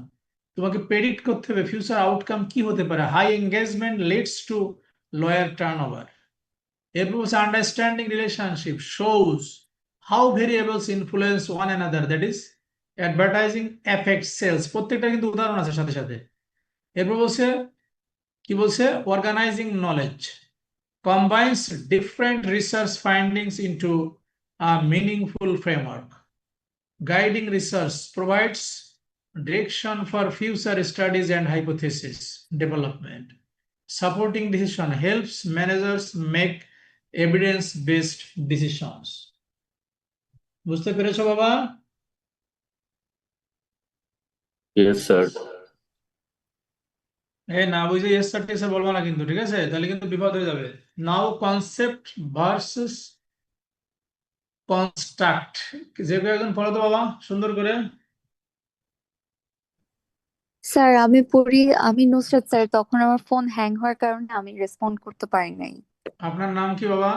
তোমাকে predict করতে হবে future outcome কি হতে পারে। High engagement leads to lower turnover. Improves understanding relationship, shows how variables influence one another, that is advertising affects sales. প্রত্যেকটা কিন্তু উদাহরণ আছে সাথে সাথে। এরপর বলছে কি বলছে, organizing knowledge combines different research findings into a meaningful framework. Guiding research provides direction for future studies and hypothesis development. Supporting decision helps managers make evidence-based decisions. বুঝতে পেরেছো বাবা? Yes, sir. না বুঝে yes sir টি sir বলবো না কিন্তু, ঠিক আছে? তাহলে কিন্তু বিপদ হয়ে যাবে। নাও কনসেপ্ট ভার্সেস কনস্ট্রাক্ট, যে কেউ একজন পড়ো তো বাবা সুন্দর করে। স্যার আমি নুসরাত স্যার, তখন আমার ফোন হ্যাং হওয়ার কারণে আমি রেসপন্ড করতে পারি নাই। আপনার নাম কি বাবা?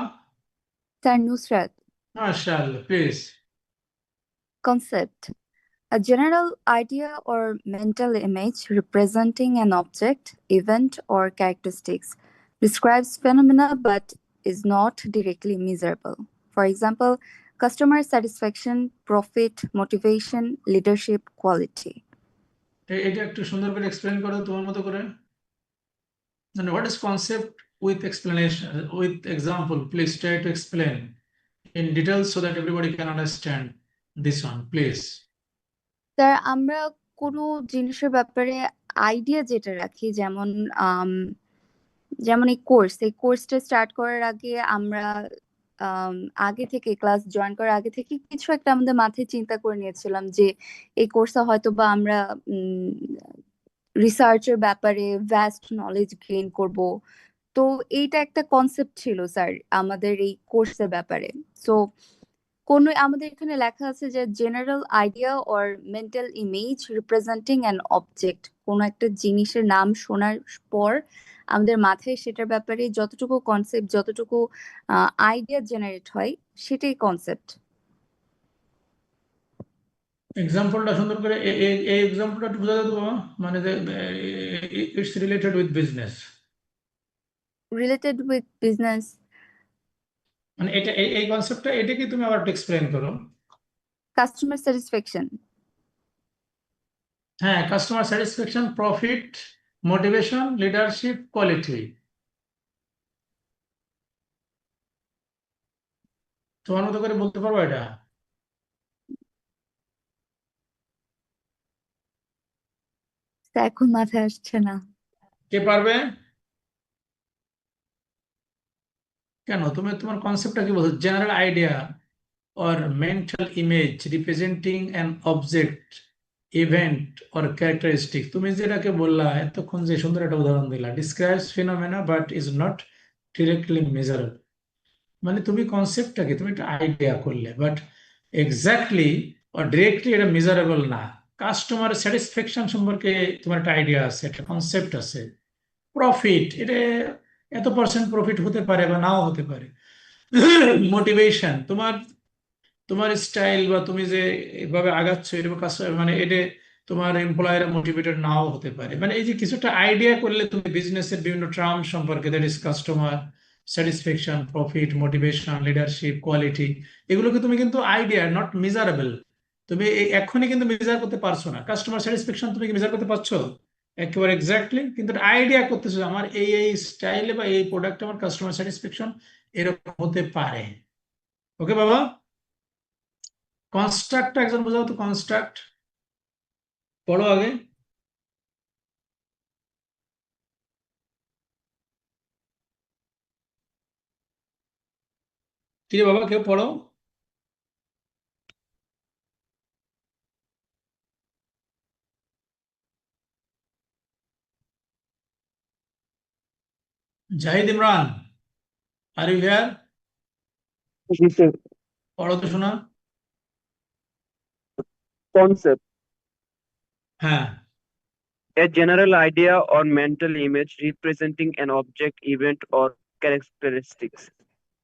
স্যার নুসরাত। মাশাআল্লাহ, please. Concept: a general idea or mental image representing an object, event, or characteristics describes phenomena but is not directly measurable. For example, customer satisfaction, profit, motivation, leadership, quality. এটা একটু সুন্দর করে এক্সপ্লেন করো তোমার মতো করে। And what is concept with explanation, with example? Please try to explain in detail so that everybody can understand this one, please. Sir, আমরা কোনো জিনিসের ব্যাপারে আইডিয়া যেটা রাখি, যেমন এই কোর্সটা স্টার্ট করার আগে আমরা আগে থেকে ক্লাস জয়েন করার আগে থেকে কিছু একটা আমাদের মাথায় চিন্তা করে নিয়েছিলাম যে এই কোর্সে হয়তো বা আমরা রিসার্চের ব্যাপারে ভ্যাস্ট নলেজ গেইন করব। তো এইটা একটা কনসেপ্ট ছিল স্যার আমাদের এই কোর্সের ব্যাপারে। সো আমাদের এখানে লেখা আছে যে general idea or mental image representing an object, কোনো একটা জিনিসের নাম শোনার পর আমাদের মাথায় সেটার ব্যাপারে যতটুকু কনসেপ্ট, যতটুকু আইডিয়া জেনারেট হয় সেটাই কনসেপ্ট। এক্সাম্পলটা সুন্দর করে এই এক্সাম্পলটা একটু বোঝা যেত বাবা, মানে it's related with business. Related with business মানে এটা এই কনসেপ্টটা, এটা কি তুমি আবার একটু এক্সপ্লেইন করো। Customer satisfaction. হ্যাঁ, customer satisfaction, profit, motivation, leadership, quality. তোমার মতো করে বলতে পারবো এটা? এখন মাথায় আসছে না। কে পারবে? কেন, তুমি তোমার কনসেপ্টটা কি বলছো? General idea or mental image representing an object, event or characteristic. তুমি যেটাকে বললা এতক্ষণ, যে সুন্দর একটা উদাহরণ দিলা, describes phenomena but is not directly measurable. মানে তুমি কনসেপ্টটাকে তুমি একটা আইডিয়া করলে, বাট এক্স্যাক্টলি or ডিরেক্টলি এটা মেজারেবল না। কাস্টমার স্যাটিসফ্যাকশন সম্পর্কে তোমার একটা আইডিয়া আছে, একটা কনসেপ্ট আছে। প্রফিট, এটা এত পার্সেন্ট প্রফিট হতে পারে বা নাও হতে পারে। মোটিভেশন, তোমার স্টাইল বা তুমি যে এভাবে আগাচ্ছ, এরকম কাজ, মানে এটা তোমার এমপ্লয়াররা মোটিভেটেড নাও হতে পারে। মানে এই যে কিছুটা আইডিয়া করলে তুমি বিজনেসের বিভিন্ন টার্ম সম্পর্কে, that is customer satisfaction, profit, motivation, leadership, quality, এগুলোকে তুমি কিন্তু আইডিয়া, নট মেজারেবল। তুমি এখনই কিন্তু মেজার করতে পারছো না। কাস্টমার স্যাটিসফ্যাকশন তুমি কি মেজার করতে পারছো একেবারে এক্স্যাক্টলি? কিন্তু আইডিয়া করতেছো আমার এই স্টাইলে বা এই প্রোডাক্ট আমার কাস্টমার স্যাটিসফ্যাকশন এরকম হতে পারে। ওকে বাবা? কনস্ট্রাক্ট একজন বোঝাও তো, কনস্ট্রাক্ট পড়ো আগে। কি রে বাবা, কেউ পড়ো। Zahid Imran, are you here? জি স্যার। পড়ো তো শোনা। Concept: হ্যাঁ, a general idea or mental image representing an object, event, or characteristics.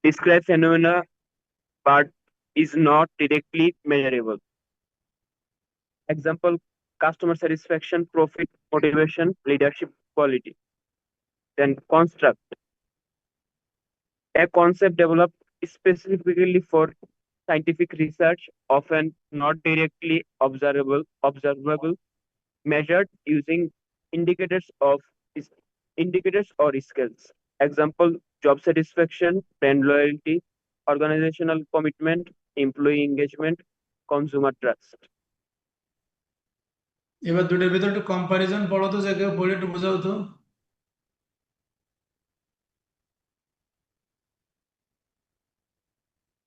Describe phenomena but is not directly measurable. Example: customer satisfaction, profit, motivation, leadership, quality. Then construct: a concept developed specifically for scientific research, often not directly observable, measured using indicators or scales. Example: job satisfaction, brand loyalty, organizational commitment, employee engagement, consumer trust. এবার দুটোর ভিতরে একটু comparison পড়ো তো, যে কেউ পড়ে একটু বোঝাও তো।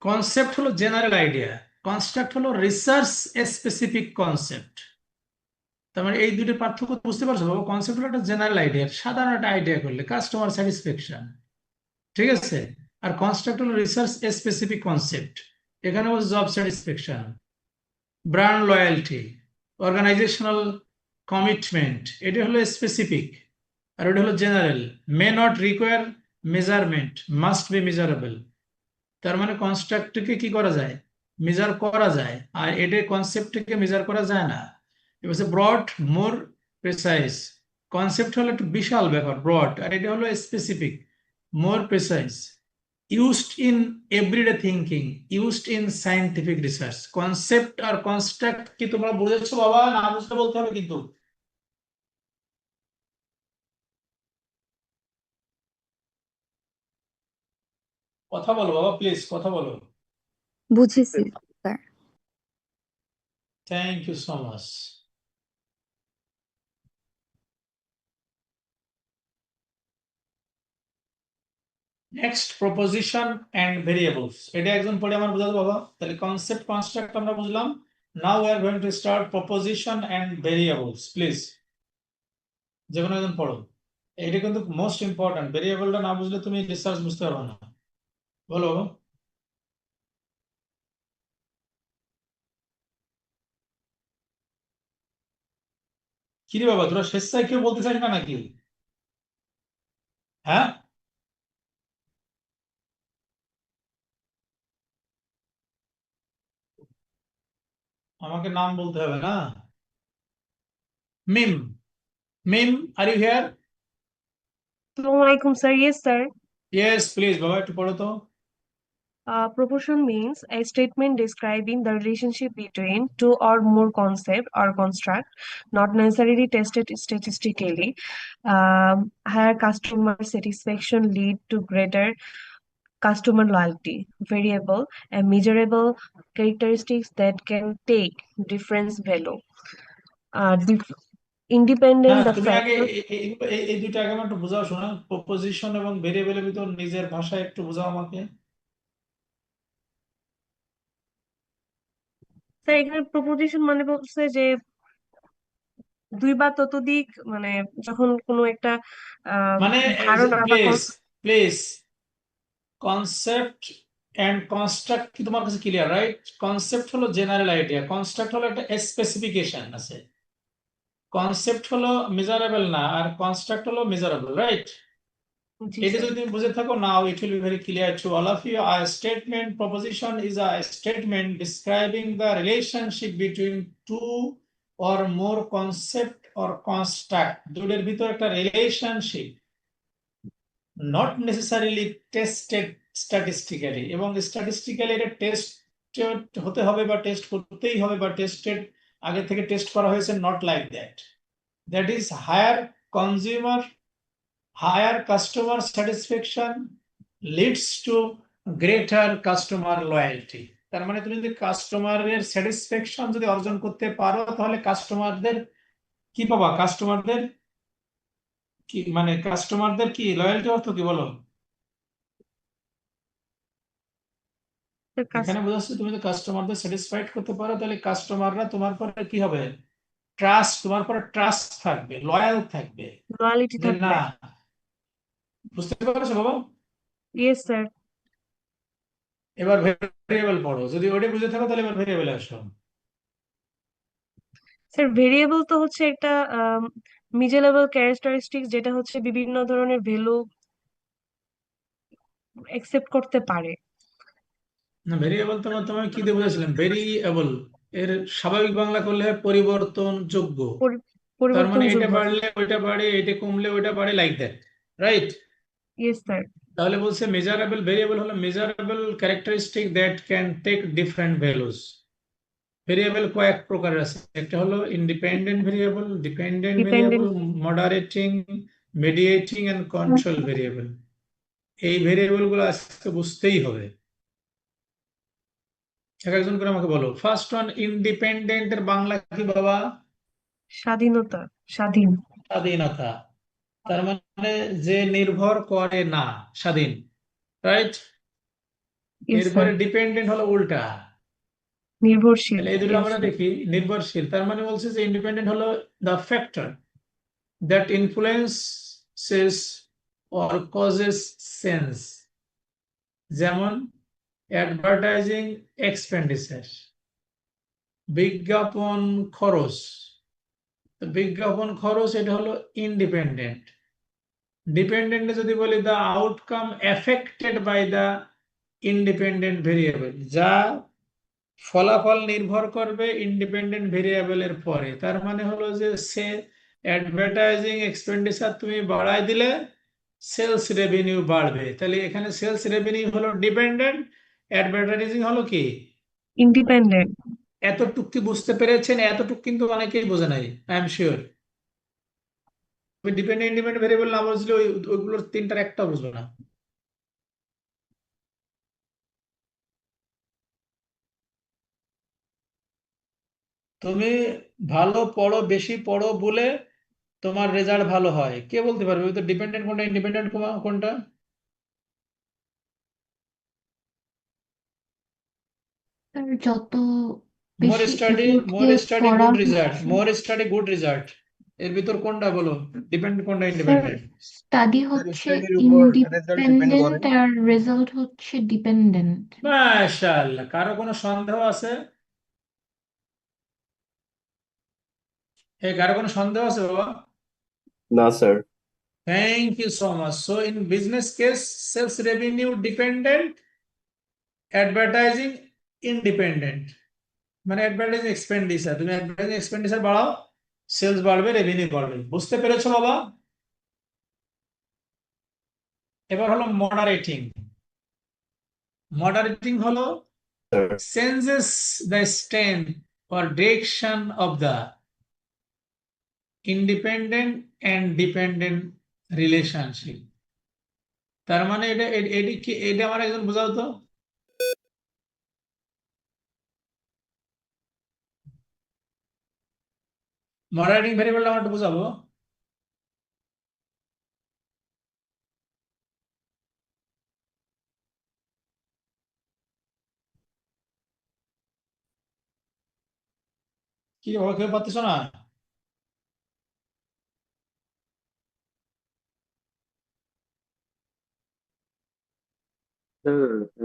কনসেপ্ট হলো জেনারেল আইডিয়া, কনস্ট্রাক্ট হলো রিসার্চ স্পেসিফিক কনসেপ্ট। তার মানে এই দুটো পার্থক্য বুঝতে পারছো বাবা? কনসেপ্ট হলো একটা জেনারেল আইডিয়া, সাধারণ একটা আইডিয়া করলে কাস্টমার স্যাটিসফ্যাকশন, ঠিক আছে? আর কনস্ট্রাক্ট হলো রিসার্চ স্পেসিফিক কনসেপ্ট, এখানে হচ্ছে job satisfaction, brand loyalty, organisational commitment, এটা হলো স্পেসিফিক আর এটা হলো general. May not require measurement, must be measurable. তার মানে কনস্ট্রাক্টকে কি করা যায়? মেজার করা যায়, আর এটা কনসেপ্টকে মেজার করা যায় না। এবার ব্রড, মোর প্রেসাইজ। কনসেপ্ট হলো একটু বিশাল ব্যাপার, ব্রড, আর এটা হলো specific, more precise. Used in everyday thinking, used in scientific research. Concept আর কনস্ট্রাক্ট কি তোমরা বুঝেছো বাবা? না বুঝতে বলতে হবে কিন্তু। কথা বলো বাবা, প্লিজ কথা বলো। বুঝেছি স্যার। Thank you so much. Next, proposition and variables. এটা একজন পড়ে আমার বোঝাতো বাবা। তাহলে কনসেপ্ট কনস্ট্রাক্ট আমরা বুঝলাম। Now we are going to start proposition and variables. Please যে কোনো একজন পড়ো। এটা কিন্তু মোস্ট ইম্পর্টেন্ট, ভেরিয়েবলটা না বুঝলে তুমি রিসার্চ বুঝতে পারবে না। বলো বাবা। কি রে বাবা, তোরা স্বেচ্ছায় কেউ বলতে চাস না নাকি? হ্যাঁ, আমাকে নাম বলতে হবে না। Mim, Mim, are you here? Assalamualaikum, sir. Yes, sir. Yes please বাবা, একটু পড়ো তো। Proportion means a statement describing the relationship between two or more concept or construct, not necessarily tested statistically. Higher customer satisfaction lead to greater customer loyalty. Variable and measurable characteristics that can take difference value. Independent হ্যাঁ, the তুমি আগে factor. এই দুটো আগে আমার একটু বোঝাও শোনা। প্রপোজিশন এবং ভেরিয়েবলের ভিতর নিজের ভাষায় একটু বোঝাও আমাকে। স্যার এখানে প্রপোজিশন মানে বলছে যে দুই বা ততোধিক, মানে যখন কোনো একটা মানে ধারণা বা please please, concept and construct কি তোমার কাছে ক্লিয়ার, রাইট? কনসেপ্ট হলো জেনারেল আইডিয়া, কনস্ট্রাক্ট হলো একটা স্পেসিফিকেশন আছে। কনসেপ্ট হলো মেজারেবল না, আর কনস্ট্রাক্ট হলো মেজারেবল, রাইট? জি এটা স্যার। যদি তুমি বুঝে থাকো, now it will be very clear to all of you. A statement, proposition is a statement describing the relationship between two or more concept or construct. দুটোর ভিতর একটা relationship, not necessarily tested statistically, এবং statistically এটা tested হতে হবে বা test করতেই হবে বা টেস্টেড আগে থেকে টেস্ট করা হয়েছে, not like that. That is higher customer satisfaction leads to greater customer loyalty. তার মানে তুমি যদি কাস্টমারের স্যাটিসফ্যাকশন যদি অর্জন করতে পারো, তাহলে কাস্টমারদের কি পাবা? কাস্টমারদের কি মানে কাস্টমারদের কি লয়্যালটি অর্থ কি বলো? এখানে বোঝাচ্ছে তুমি যদি কাস্টমারদের স্যাটিসফাইড করতে পারো, তাহলে কাস্টমাররা তোমার পরে কি হবে? ট্রাস্ট, তোমার পরে ট্রাস্ট থাকবে, লয়াল থাকবে, লয়ালিটি যে থাকবে। না। বুঝতে পারছো বাবা? Yes sir. এবার ভেরিয়েবল পড়ো, যদি ওটা বুঝে থাকো তাহলে এবার ভেরিয়েবল আসো। স্যার ভেরিয়েবল তো হচ্ছে একটা মিজারেবল ক্যারেক্টারিস্টিক্স, যেটা হচ্ছে বিভিন্ন ধরনের ভ্যালু অ্যাকসেপ্ট করতে পারে। না, ভেরিয়েবল তোমায় কি দিয়ে বুঝেছিলাম? ভেরিয়েবল এর স্বাভাবিক বাংলা করলে হয় পরিবর্তনযোগ্য। তার মানে এটা পরিবর্তনযোগ্য। বাড়লে ওইটা বাড়ে, এটা কমলে ওইটা বাড়ে, like that, right? Yes sir. তাহলে বলছে মেজারেবল ভেরিয়েবল হলো measurable characteristic that can take different values. Variable কয়েক প্রকারের আছে, একটা হলো independent variable, dependent variable, moderating, mediating and control variable. এই ভেরিয়েবল গুলো আজকে বুঝতেই হবে। এক একজন করে আমাকে বলো। ফার্স্ট ওয়ান, ইন্ডিপেন্ডেন্টের বাংলা কি বাবা? স্বাধীনতা, স্বাধীন। স্বাধীনতা। তার মানে যে নির্ভর করে না, স্বাধীন, রাইট? Yes sir. এরপরে ডিপেন্ডেন্ট হলো উল্টা, নির্ভরশীল। তাহলে এই দুটো ইয়েস আমরা দেখি। নির্ভরশীল তার মানে বলছে যে ইন্ডিপেন্ডেন্ট হলো the factor that influences or causes sense, যেমন অ্যাডভার্টাইজিং এক্সপেন্ডিচার, বিজ্ঞাপন খরচ। তো বিজ্ঞাপন খরচ এটা হলো ইন্ডিপেন্ডেন্ট। ডিপেন্ডেন্টে যদি বলি the outcome affected by the independent variable, যা ফলাফল নির্ভর করবে ইন্ডিপেন্ডেন্ট ভেরিয়েবলের পরে। তার মানে হলো যে সে অ্যাডভার্টাইজিং এক্সপেন্ডিচার তুমি বাড়ায় দিলে সেলস রেভিনিউ বাড়বে, তাহলে এখানে সেলস রেভিনিউ হলো ডিপেন্ডেন্ট, অ্যাডভার্টাইজিং হলো কি ইন্ডিপেন্ডেন্ট। এতটুক কি বুঝতে পেরেছেন? এতটুক কিন্তু অনেকেই বোঝে নাই, I am sure. Dependent independent variable না বুঝলে ওইগুলোর তিনটার একটা বুঝবে না। তুমি ভালো পড়ো, বেশি পড়ো বলে তোমার রেজাল্ট ভালো হয়, কে বলতে পারবে ওই তো ডিপেন্ডেন্ট কোনটা ইন্ডিপেন্ডেন্ট কোনটা? স্যার যত মোর বেশি স্টাডি এফোর্ট দিয়ে পড়া গুড রেজাল্ট, হচ্ছে, মোর স্টাডি গুড রেজাল্ট, এর ভিতর কোনটা বলো? ডিপেন্ডেন্ট কোনটা স্যার ইন্ডিপেন্ডেন্ট? স্টাডি হচ্ছে স্টাডির উপর রেজাল্ট ডিপেন্ড করে। ইন্ডিপেন্ডেন্ট আর রেজাল্ট হচ্ছে ডিপেন্ডেন্ট। মাশাআল্লাহ, কারো কোনো সন্দেহ আছে? কারো কোনো সন্দেহ আছে বাবা? না sir. Thank you so much. So in business case sales revenue dependent, advertising independent. মানে অ্যাডভার্টাইজিং এক্সপেন্ডিচার, তুমি অ্যাডভার্টাইজিং এক্সপেন্ডিচার বাড়াও, সেলস বাড়বে, রেভিনিউ বাড়বে। বুঝতে পেরেছো বাবা? এবার হলো মডারেটিং। মডারেটিং হলো changes the strength or direction of the independent and dependent relationship. তার মানে এটা আমার একজন বোঝাও তো। মডারেটিং ভেরিয়েবলটা আমার একটু বোঝাবো। কি বাবা, কেউ পারতেছো না?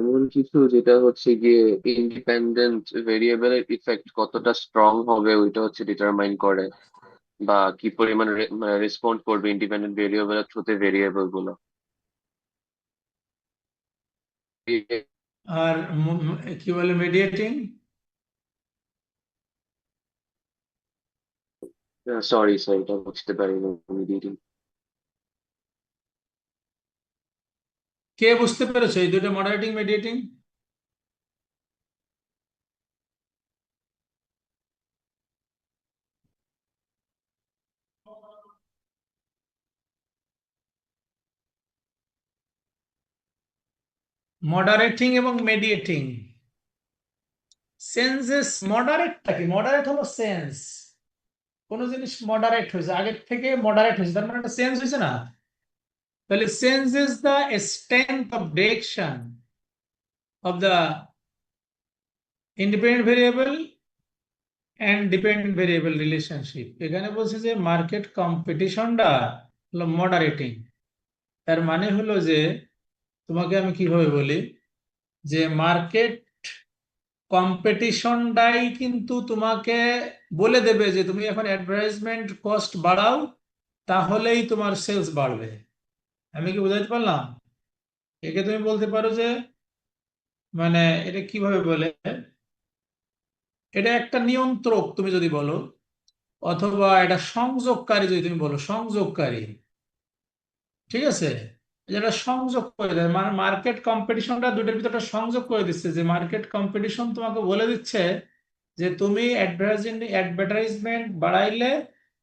এমন কিছু যেটা হচ্ছে গিয়ে ইন্ডিপেন্ডেন্ট ভেরিয়েবলের ইফেক্ট কতটা স্ট্রং হবে ওইটা হচ্ছে ডিটারমাইন করে, বা কি পরিমাণ রেসপন্ড করবে ইন্ডিপেন্ডেন্ট ভেরিয়েবলের থ্রুতে ভেরিয়েবল গুলো। আর কি বলে মিডিয়েটিং? সরি স্যার, এটা বুঝতে পারিনি ইমিডিয়েটলি। কে বুঝতে পেরেছো এই দুটো, মডারেটিং মিডিয়েটিং? মডারেটিং এবং মিডিয়েটিং। সেন্সেস মডারেটটা কি? মডারেট হলো সেন্স, কোন জিনিস মডারেট হয়েছে, আগের থেকে মডারেট হয়েছে, তার মানে একটা সেন্স হয়েছে না? তাহলে sense is the strength of direction of the independent variable and dependent variable relationship. এখানে বলছে যে মার্কেট কম্পিটিশনটা হলো মডারেটিং। তার মানে হলো যে তোমাকে আমি কিভাবে বলি, যে মার্কেট কম্পিটিশনটাই কিন্তু তোমাকে বলে দেবে যে তুমি এখন অ্যাডভার্টাইজমেন্ট কস্ট বাড়াও, তাহলেই তোমার সেলস বাড়বে। আমি কি বোঝাতে পারলাম? একে তুমি বলতে পারো যে মানে এটা কিভাবে বলে, এটা একটা নিয়ন্ত্রক তুমি যদি বলো, অথবা এটা সংযোগকারী যদি তুমি বলো, সংযোগকারী, ঠিক আছে? যেটা সংযোগ করে দেয়, মানে মার্কেট কম্পিটিশনটা দুটোর ভিতরে একটা সংযোগ করে দিচ্ছে, যে মার্কেট কম্পিটিশন তোমাকে বলে দিচ্ছে যে তুমি অ্যাডভার্টাইজমেন্ট বাড়াইলে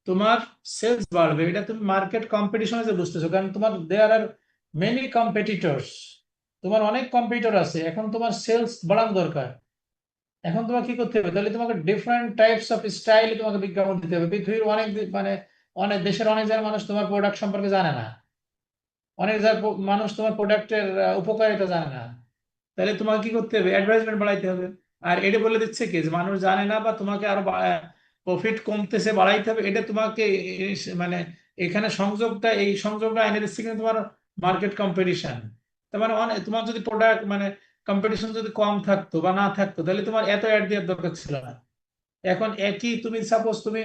তোমার সেলস বাড়বে। এটা তুমি মার্কেট কম্পিটিশনে যে বুঝতেছো, কারণ তোমার দেয়ার আর মেনি কম্পিটিটরস, তোমার অনেক কম্পিটিটর আছে, এখন তোমার সেলস বাড়ানো দরকার। এখন তোমাকে কি করতে হবে, তাহলে তোমাকে ডিফারেন্ট টাইপস অফ স্টাইল তোমাকে বিজ্ঞাপন দিতে হবে। পৃথিবীর অনেক মানে অনেক দেশের অনেক জায়গার মানুষ তোমার প্রোডাক্ট সম্পর্কে জানে না, অনেক জায়গার মানুষ তোমার প্রোডাক্টের উপকারিতা জানে না, তাহলে তোমাকে কি করতে হবে, অ্যাডভার্টাইজমেন্ট বাড়াইতে হবে। আর এটা বলে দিচ্ছে কি যে মানুষ জানে না বা তোমাকে আরো প্রফিট কমতেছে বাড়াইতে হবে, এটা তোমাকে মানে এখানে সংযোগটা, এই সংযোগটা এনে দিচ্ছে কিন্তু তোমার মার্কেট কম্পিটিশন। তার মানে অনেক তোমার যদি প্রোডাক্ট মানে কম্পিটিশন যদি কম থাকতো বা না থাকতো, তাহলে তোমার এত অ্যাড দেওয়ার দরকার ছিল না। এখন একই তুমি সাপোজ তুমি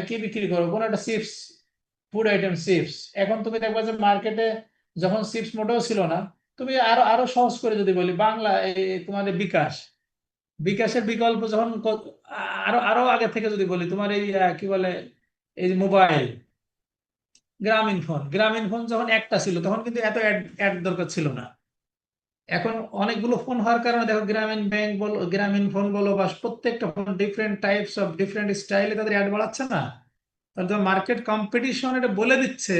কি বিক্রি করো, কোনো একটা চিপস, ফুড আইটেম চিপস, এখন তুমি দেখবা যে মার্কেটে যখন চিপস মোটেও ছিল না, তুমি আরো আরো সহজ করে যদি বলি, বাংলা এই তোমাদের বিকাশ, বিকাশের বিকল্প যখন আরো আরো আগে থেকে যদি বলি, তোমার এই কি বলে এই যে মোবাইল, গ্রামীণ ফোন যখন একটা ছিল তখন কিন্তু এত অ্যাড দরকার ছিল না। এখন অনেকগুলো ফোন হওয়ার কারণে দেখো গ্রামীণ ব্যাংক বলো, গ্রামীণ ফোন বলো, বা প্রত্যেকটা phone different types of different স্টাইলে তাদের অ্যাড বাড়াচ্ছে না। তাহলে তোমার মার্কেট কম্পিটিশন এটা বলে দিচ্ছে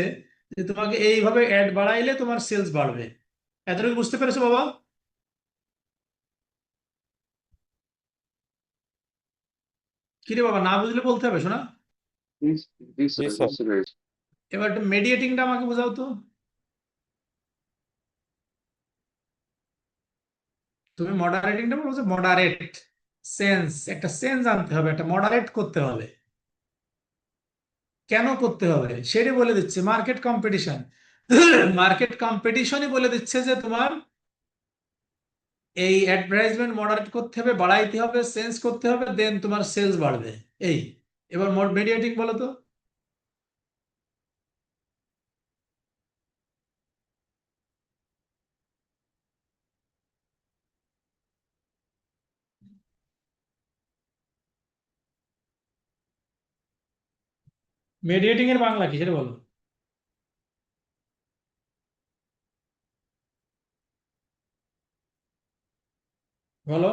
যে তোমাকে এইভাবে অ্যাড বাড়াইলে তোমার সেলস বাড়বে। এতটুকু বুঝতে পেরেছো বাবা? কি রে বাবা, না বুঝলে বলতে হবে, শোনা। জি জি জি স্যার, স্যার। বুঝতে পেরেছি। এবার একটু মেডিয়েটিংটা আমাকে বোঝাও তো। তুমি মডারেটিংটা বলছো, মডারেট সেন্স, একটা সেন্স আনতে হবে, একটা মডারেট করতে হবে। কেন করতে হবে সেটা বলে দিচ্ছে মার্কেট কম্পিটিশন। মার্কেট কম্পিটিশনই বলে দিচ্ছে যে তোমার এই অ্যাডভার্টাইজমেন্ট মডারেট করতে হবে, বাড়াইতে হবে, সেন্স করতে হবে, দেন তোমার সেলস বাড়বে। এই এবার মিডিয়েটিং বলো তো। মিডিয়েটিং এর বাংলা কি সেটা বলো। বলো।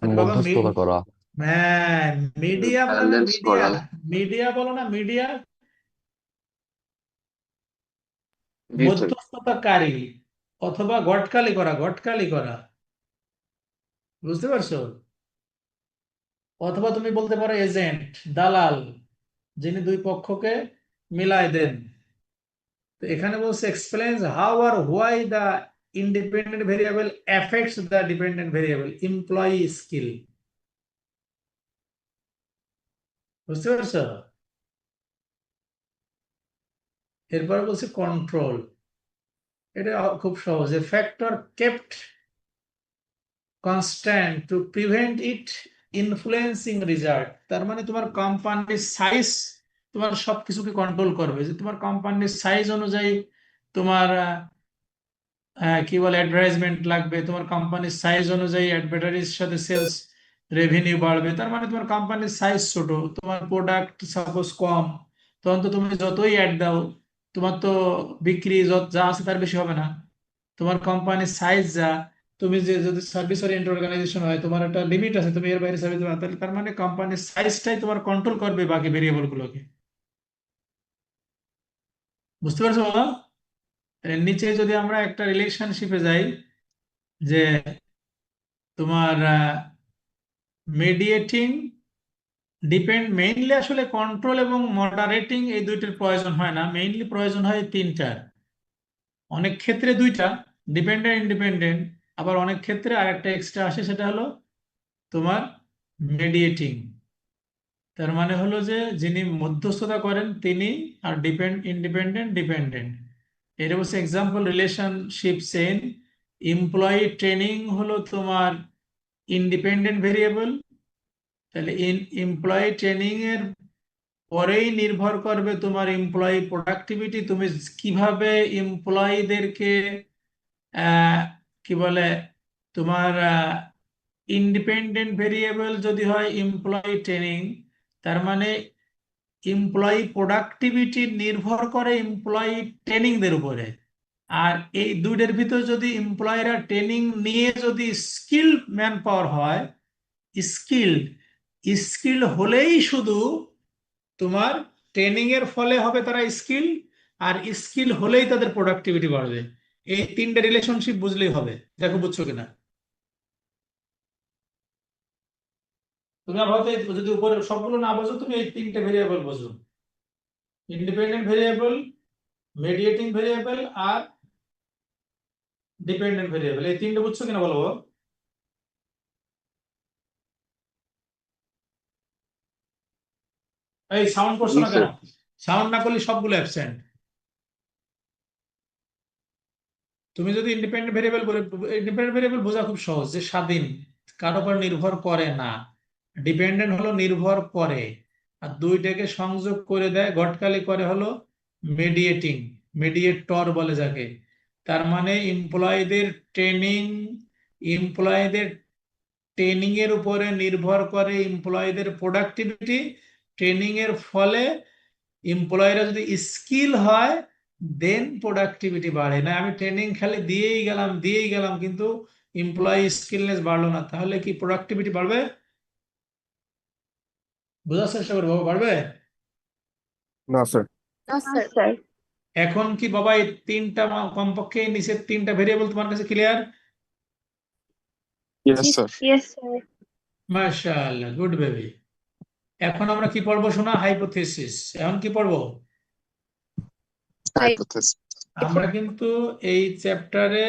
আরে বাবা, মধ্যস্থতা করা। হ্যাঁ, মিডিয়া বলো না, ব্যালেন্স মিডিয়া, করা। মিডিয়া বলো না, মিডিয়া জি স্যার। মধ্যস্থতাকারী, অথবা গটকালি করা, গটকালি করা, বুঝতে পারছো? অথবা তুমি বলতে পারো এজেন্ট, দালাল, যিনি দুই পক্ষকে মিলাই দেন। তো এখানে বলছে এক্সপ্লেইনস হাউ আর why the independent variable affects the dependent variable employee skill. বুঝতে পারছো? এরপরে বলছে কন্ট্রোল, এটা খুব সহজ, a factor kept constant to prevent it influencing result. তার মানে তোমার কোম্পানির সাইজ তোমার সবকিছুকে কন্ট্রোল করবে, যে তোমার কোম্পানির সাইজ অনুযায়ী তোমার কি বলে অ্যাডভার্টাইজমেন্ট লাগবে, তোমার কোম্পানির সাইজ অনুযায়ী অ্যাডভার্টাইজ সাথে সেলস রেভিনিউ বাড়বে। তার মানে তোমার কোম্পানির সাইজ ছোট, তোমার প্রোডাক্ট সাপোজ কম, তখন তো তুমি যতই অ্যাড দাও তোমার তো বিক্রি যা আছে তার বেশি হবে না। তোমার কোম্পানির সাইজ যা, তুমি যে যদি সার্ভিস ওরিয়েন্টেড অর্গানাইজেশন হয় তোমার একটা লিমিট আছে, তুমি এর বাইরে সার্ভিস দেবে না। তার মানে কোম্পানির সাইজটাই তোমার কন্ট্রোল করবে বাকি ভেরিয়েবল গুলোকে। বুঝতে পারছো বাবা? এর নিচে যদি আমরা একটা রিলেশনশিপে যাই, যে তোমার মিডিয়েটিং মেইনলি আসলে কন্ট্রোল এবং মডারেটিং এই দুইটার প্রয়োজন হয় না, মেইনলি প্রয়োজন হয় তিনটার। অনেক ক্ষেত্রে দুইটা, ডিপেন্ডেন্ট ইন্ডিপেন্ডেন্ট, আবার অনেক ক্ষেত্রে আরেকটা এক্সট্রা আসে, সেটা হলো তোমার মিডিয়েটিং। তার মানে হলো যে যিনি মধ্যস্থতা করেন তিনি, আর ডিপেন্ডেন্ট। এর হচ্ছে example relationship chain. Employee training হলো তোমার ইন্ডিপেন্ডেন্ট ভেরিয়েবল, তাহলে এমপ্লয়ি ট্রেনিং এর পরেই নির্ভর করবে তোমার এমপ্লয়ি প্রোডাক্টিভিটি। তুমি কিভাবে এমপ্লয়ীদেরকে কি বলে তোমার ইন্ডিপেন্ডেন্ট ভেরিয়েবল যদি হয় এমপ্লয়ি ট্রেনিং, তার মানে এমপ্লয়ি প্রোডাক্টিভিটি নির্ভর করে এমপ্লয়ি ট্রেনিং দের উপরে। আর এই দুইটার ভিতর যদি এমপ্লয়িরা ট্রেনিং নিয়ে যদি স্কিল ম্যান পাওয়ার হয়, স্কিল স্কিল হলেই শুধু তোমার ট্রেনিং এর ফলে হবে তারা স্কিল, আর স্কিল হলেই তাদের প্রোডাক্টিভিটি বাড়বে। এই তিনটে রিলেশনশিপ বুঝলেই হবে, দেখো বুঝছো কিনা। তুমি আপাতত যদি উপরে সবগুলো না বোঝো, তুমি এই তিনটে ভেরিয়েবল বোঝো, ইন্ডিপেন্ডেন্ট ভেরিয়েবল, মিডিয়েটিং ভেরিয়েবল আর ডিপেন্ডেন্ট ভেরিয়েবল, এই তিনটে বুঝছো কিনা বলো। এই সাউন্ড করছো জি না স্যার। কেন? সাউন্ড না করলে সবগুলো অ্যাবসেন্ট। তুমি যদি ইন্ডিপেন্ডেন্ট ভেরিয়েবল বলে, ইন্ডিপেন্ডেন্ট ভেরিয়েবল বোঝা খুব সহজ, যে স্বাধীন, কারোর উপর নির্ভর করে না। ডিপেন্ডেন্ট হলো নির্ভর করে, আর দুইটাকে সংযোগ করে দেয়, গটকালি করে হলো মিডিয়েটিং, মিডিয়েটর বলে যাকে। তার মানে এমপ্লয়ীদের ট্রেনিং এর উপরে নির্ভর করে এমপ্লয়ীদের প্রোডাক্টিভিটি। ট্রেনিং এর ফলে এমপ্লয়িরা যদি স্কিল হয়, দেন প্রোডাক্টিভিটি বাড়ে। না আমি ট্রেনিং খালি দিয়েই গেলাম কিন্তু এমপ্লয়ি স্কিলনেস বাড়লো না, তাহলে কি প্রোডাক্টিভিটি বাড়বে? বোঝার চেষ্টা করবো, বাড়বে? না স্যার। স্যার এখন কি বাবা এই তিনটা কমপক্ষে নিচের তিনটা ভেরিয়েবল তোমার কাছে clear? Yes sir. Yes sir. মাশাআল্লাহ, গুড বেবি। এখন আমরা কি পড়বো শোনা? হাইপোথিসিস। এখন কি পড়বো? হাইপোথিসিস। আমরা কিন্তু এই চ্যাপ্টারে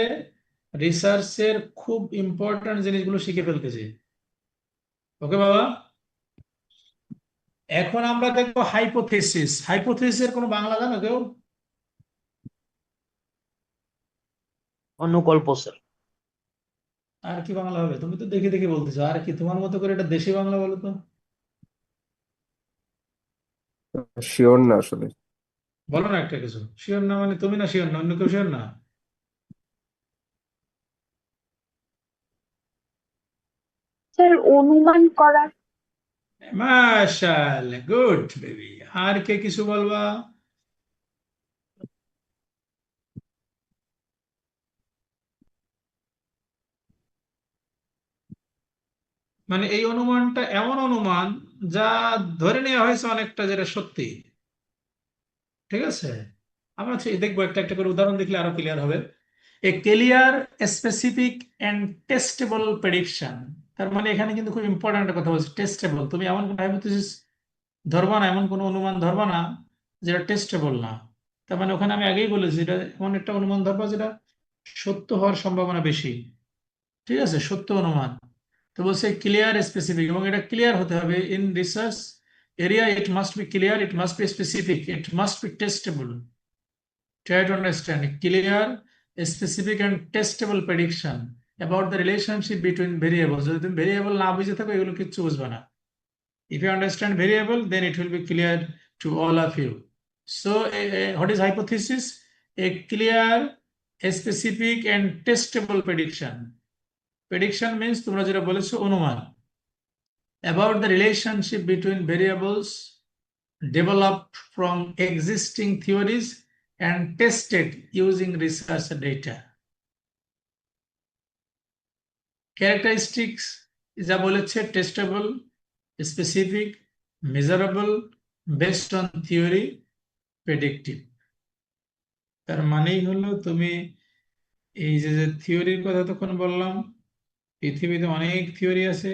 রিসার্চের খুব ইম্পর্টেন্ট জিনিসগুলো শিখে ফেলতেছি। ওকে বাবা, এখন আমরা দেখবো হাইপোথিসিস। হাইপোথিসিসের কোনো বাংলা জানো কেউ? অনুকল্প স্যার। আর কি বাংলা হবে? তুমি তো দেখে দেখে বলতেছো, আর কি তোমার মতো করে এটা দেশি বাংলা বলো তো। শিওর না আসলে। বলো না একটা কিছু। শিওর না মানে তুমি না শিওর না, অন্য কেউ শিওর না? স্যার অনুমান করা। মাশাআল্লাহ, গুড বেবি। আর কে কিছু বলবা? মানে এই অনুমানটা এমন অনুমান যা ধরে নেওয়া হয়েছে অনেকটা, যেটা সত্যি। ঠিক আছে, আমরা দেখবো একটা একটা করে উদাহরণ দেখলে আরো ক্লিয়ার হবে। A clear, specific and testable prediction. তার মানে এখানে কিন্তু খুব ইম্পর্টেন্ট একটা কথা বলছি, টেস্টেবল। তুমি এমন কোন হাইপোথিসিস ধরবা না, এমন কোনো অনুমান ধরবা না যেটা টেস্টেবল না। তার মানে ওখানে আমি আগেই বলেছি, এটা এমন একটা অনুমান ধরবা যেটা সত্য হওয়ার সম্ভাবনা বেশি। ঠিক আছে, সত্য অনুমান। তো বলছে ক্লিয়ার, স্পেসিফিক, এবং এটা ক্লিয়ার হতে হবে। In research area it must be clear, it must be specific, it must be testable. Try to understand clear, specific and testable prediction about the relationship between variables. যদি তুমি variable না বুঝে থাকো, এগুলো কিচ্ছু বুঝবে না। If you understand variable, then it will be clear to all of you. So, what is hypothesis? A clear, a specific and testable prediction. Prediction means তোমরা যেটা বলেছো অনুমান, about the relationship between variables developed from existing theories and tested using research data. Characteristics যা বলেছে testable, specific, measurable, based on theory, predictive. তার মানেই হলো তুমি এই যে থিওরির কথা তখন বললাম, পৃথিবীতে অনেক থিওরি আছে,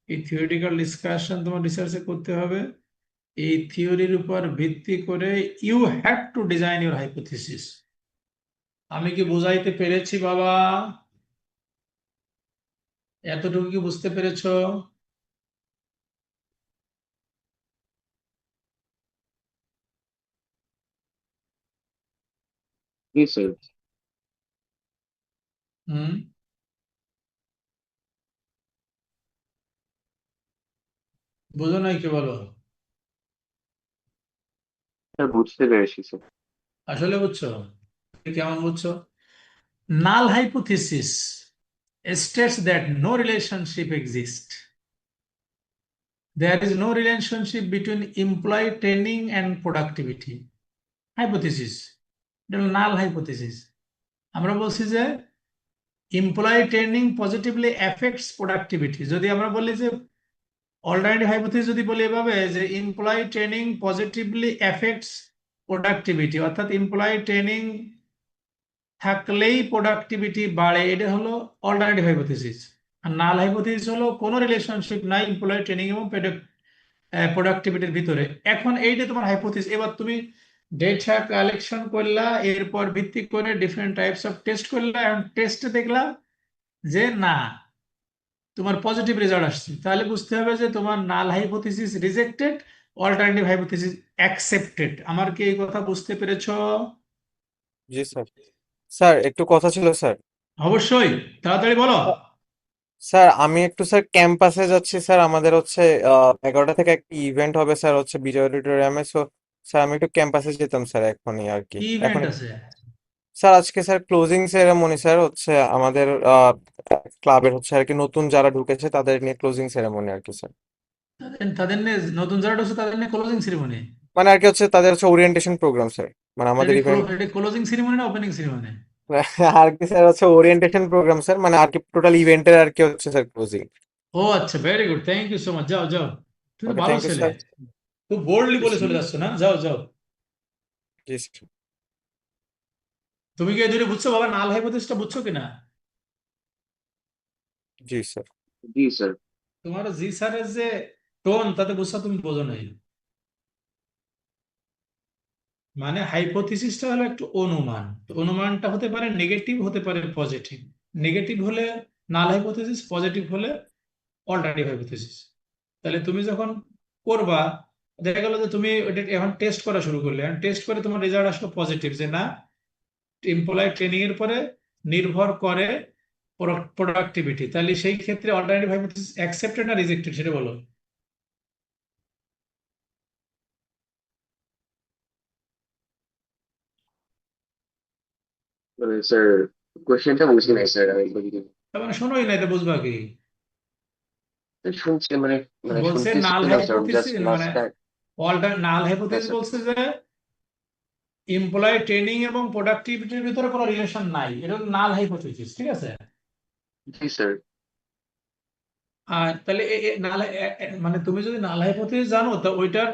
এই থিওরিটিক্যাল ডিসকাশন তোমার রিসার্চে করতে হবে। এই থিওরির উপর ভিত্তি করে you have to design your hypothesis. আমি কি বুঝাইতে পেরেছি বাবা? এতটুকু কি বুঝতে পেরেছো? জি স্যার। হুম, বুঝো নাই কি বলো? স্যার বুঝতে পেরেছি স্যার। আসলে বুঝছো? কেমন বুঝছো? Null hypothesis states that no relationship exists. There is no relationship between employee training and productivity. Hypothesis. এটা হলো null hypothesis. আমরা বলছি যে employee training positively affects productivity. যদি আমরা বলি যে অল্টারনেটিভ হাইপোথিসিস যদি বলি এভাবে যে employee training positively affects productivity, অর্থাৎ employee training থাকলেই প্রোডাক্টিভিটি বাড়ে, এটা হলো অল্টারনেটিভ হাইপোথিসিস। আর নাল হাইপোথিসিস হলো কোনো রিলেশনশিপ নাই এমপ্লয় ট্রেনিং এবং প্রোডাক্টিভিটির ভিতরে। এখন এইটা তোমার হাইপোথিসিস। এবার তুমি ডেটা কালেকশন করলা, এরপর ভিত্তি করে ডিফারেন্ট টাইপস অফ টেস্ট করলা, এবং টেস্টে দেখলা যে না, তোমার পজিটিভ রেজাল্ট আসছে, তাহলে বুঝতে হবে যে তোমার নাল hypothesis rejected, alternative hypothesis accepted. আমার কি এই কথা বুঝতে পেরেছো? জি স্যার। স্যার একটু কথা ছিল স্যার। অবশ্যই, তাড়াতাড়ি বলো। স্যার আমি একটু স্যার ক্যাম্পাসে যাচ্ছি স্যার, আমাদের হচ্ছে 11টা থেকে একটা ইভেন্ট হবে স্যার, হচ্ছে বিজয় অডিটোরিয়ামে। সো স্যার আমি একটু ক্যাম্পাসে যেতাম স্যার এখনই আর কি। কি এখন ইভেন্ট আছে? স্যার আজকে স্যার ক্লোজিং সেরেমনি স্যার, হচ্ছে আমাদের ক্লাবের হচ্ছে আর কি নতুন যারা ঢুকেছে তাদের নিয়ে ক্লোজিং সেরেমনি আর কি স্যার। তাদের নিয়ে নতুন যারা ঢুকছে তাদের নিয়ে ক্লোজিং সেরিমনি? মানে আর কি হচ্ছে তাদের হচ্ছে ওরিয়েন্টেশন প্রোগ্রাম স্যার, মানে আমাদের ইভেন্ট এটা ক্লোজিং সেরিমনি না ওপেনিং সেরিমনি? আর কি স্যার হচ্ছে ওরিয়েন্টেশন প্রোগ্রাম স্যার, মানে আর কি টোটাল ইভেন্টের আর কি হচ্ছে স্যার ক্লোজিং। ও আচ্ছা, very good, thank you so much. যাও যাও, তুমি তো ওকে, ভালো থ্যাংক ইউ ছেলে, স্যার। খুব বোল্ডলি বলে চলে যাচ্ছ না? যাও যাও। জি স্যার। তুমি কি এই দুটো বুঝছো বাবা? নাল হাইপোথিসিসটা বুঝছো কিনা? জি স্যার। জি স্যার। তোমার জি স্যারের যে টোন, তাতে বুঝছো তুমি বোঝো নাই। মানে হাইপোথিসিসটা হলো একটু অনুমান, তো অনুমানটা হতে পারে নেগেটিভ, হতে পারে পজিটিভ। নেগেটিভ হলে নাল হাইপোথিসিস, পজিটিভ হলে অল্টারনেটিভ হাইপোথিসিস। তাহলে তুমি যখন করবা, দেখা গেল যে তুমি ওটা এখন টেস্ট করা শুরু করলে, টেস্ট করে তোমার রেজাল্ট আসলো পজিটিভ, যে না, এমপ্লয় ট্রেনিং এর পরে নির্ভর করে প্রোডাক্টিভিটি, তাহলে সেই ক্ষেত্রে অল্টারনেটিভ হাইপোথিসিস অ্যাকসেপ্টেড না রিজেক্টেড সেটা বলো। মানে স্যার কোয়েশ্চেনটা বুঝি নাই স্যার, আমি একবার যদি তার মানে শোনোই না, এটা বুঝবা কি? শুনছি মানে মানে বলছে নাল শুনতেছিলাম স্যার, জাস্ট হাইপোথিসিস, মানে লাস্ট টাইম। নাল হ্যাঁ হাইপোথিসিস স্যার। বলছে যে এমপ্লয় ট্রেনিং এবং প্রোডাক্টিভিটির ভিতরে কোনো রিলেশন নাই, এটা হলো নাল হাইপোথিসিস, ঠিক আছে? জি স্যার। আর তাহলে মানে তুমি যদি নাল হাইপোথিসিস জানো, তো ওইটার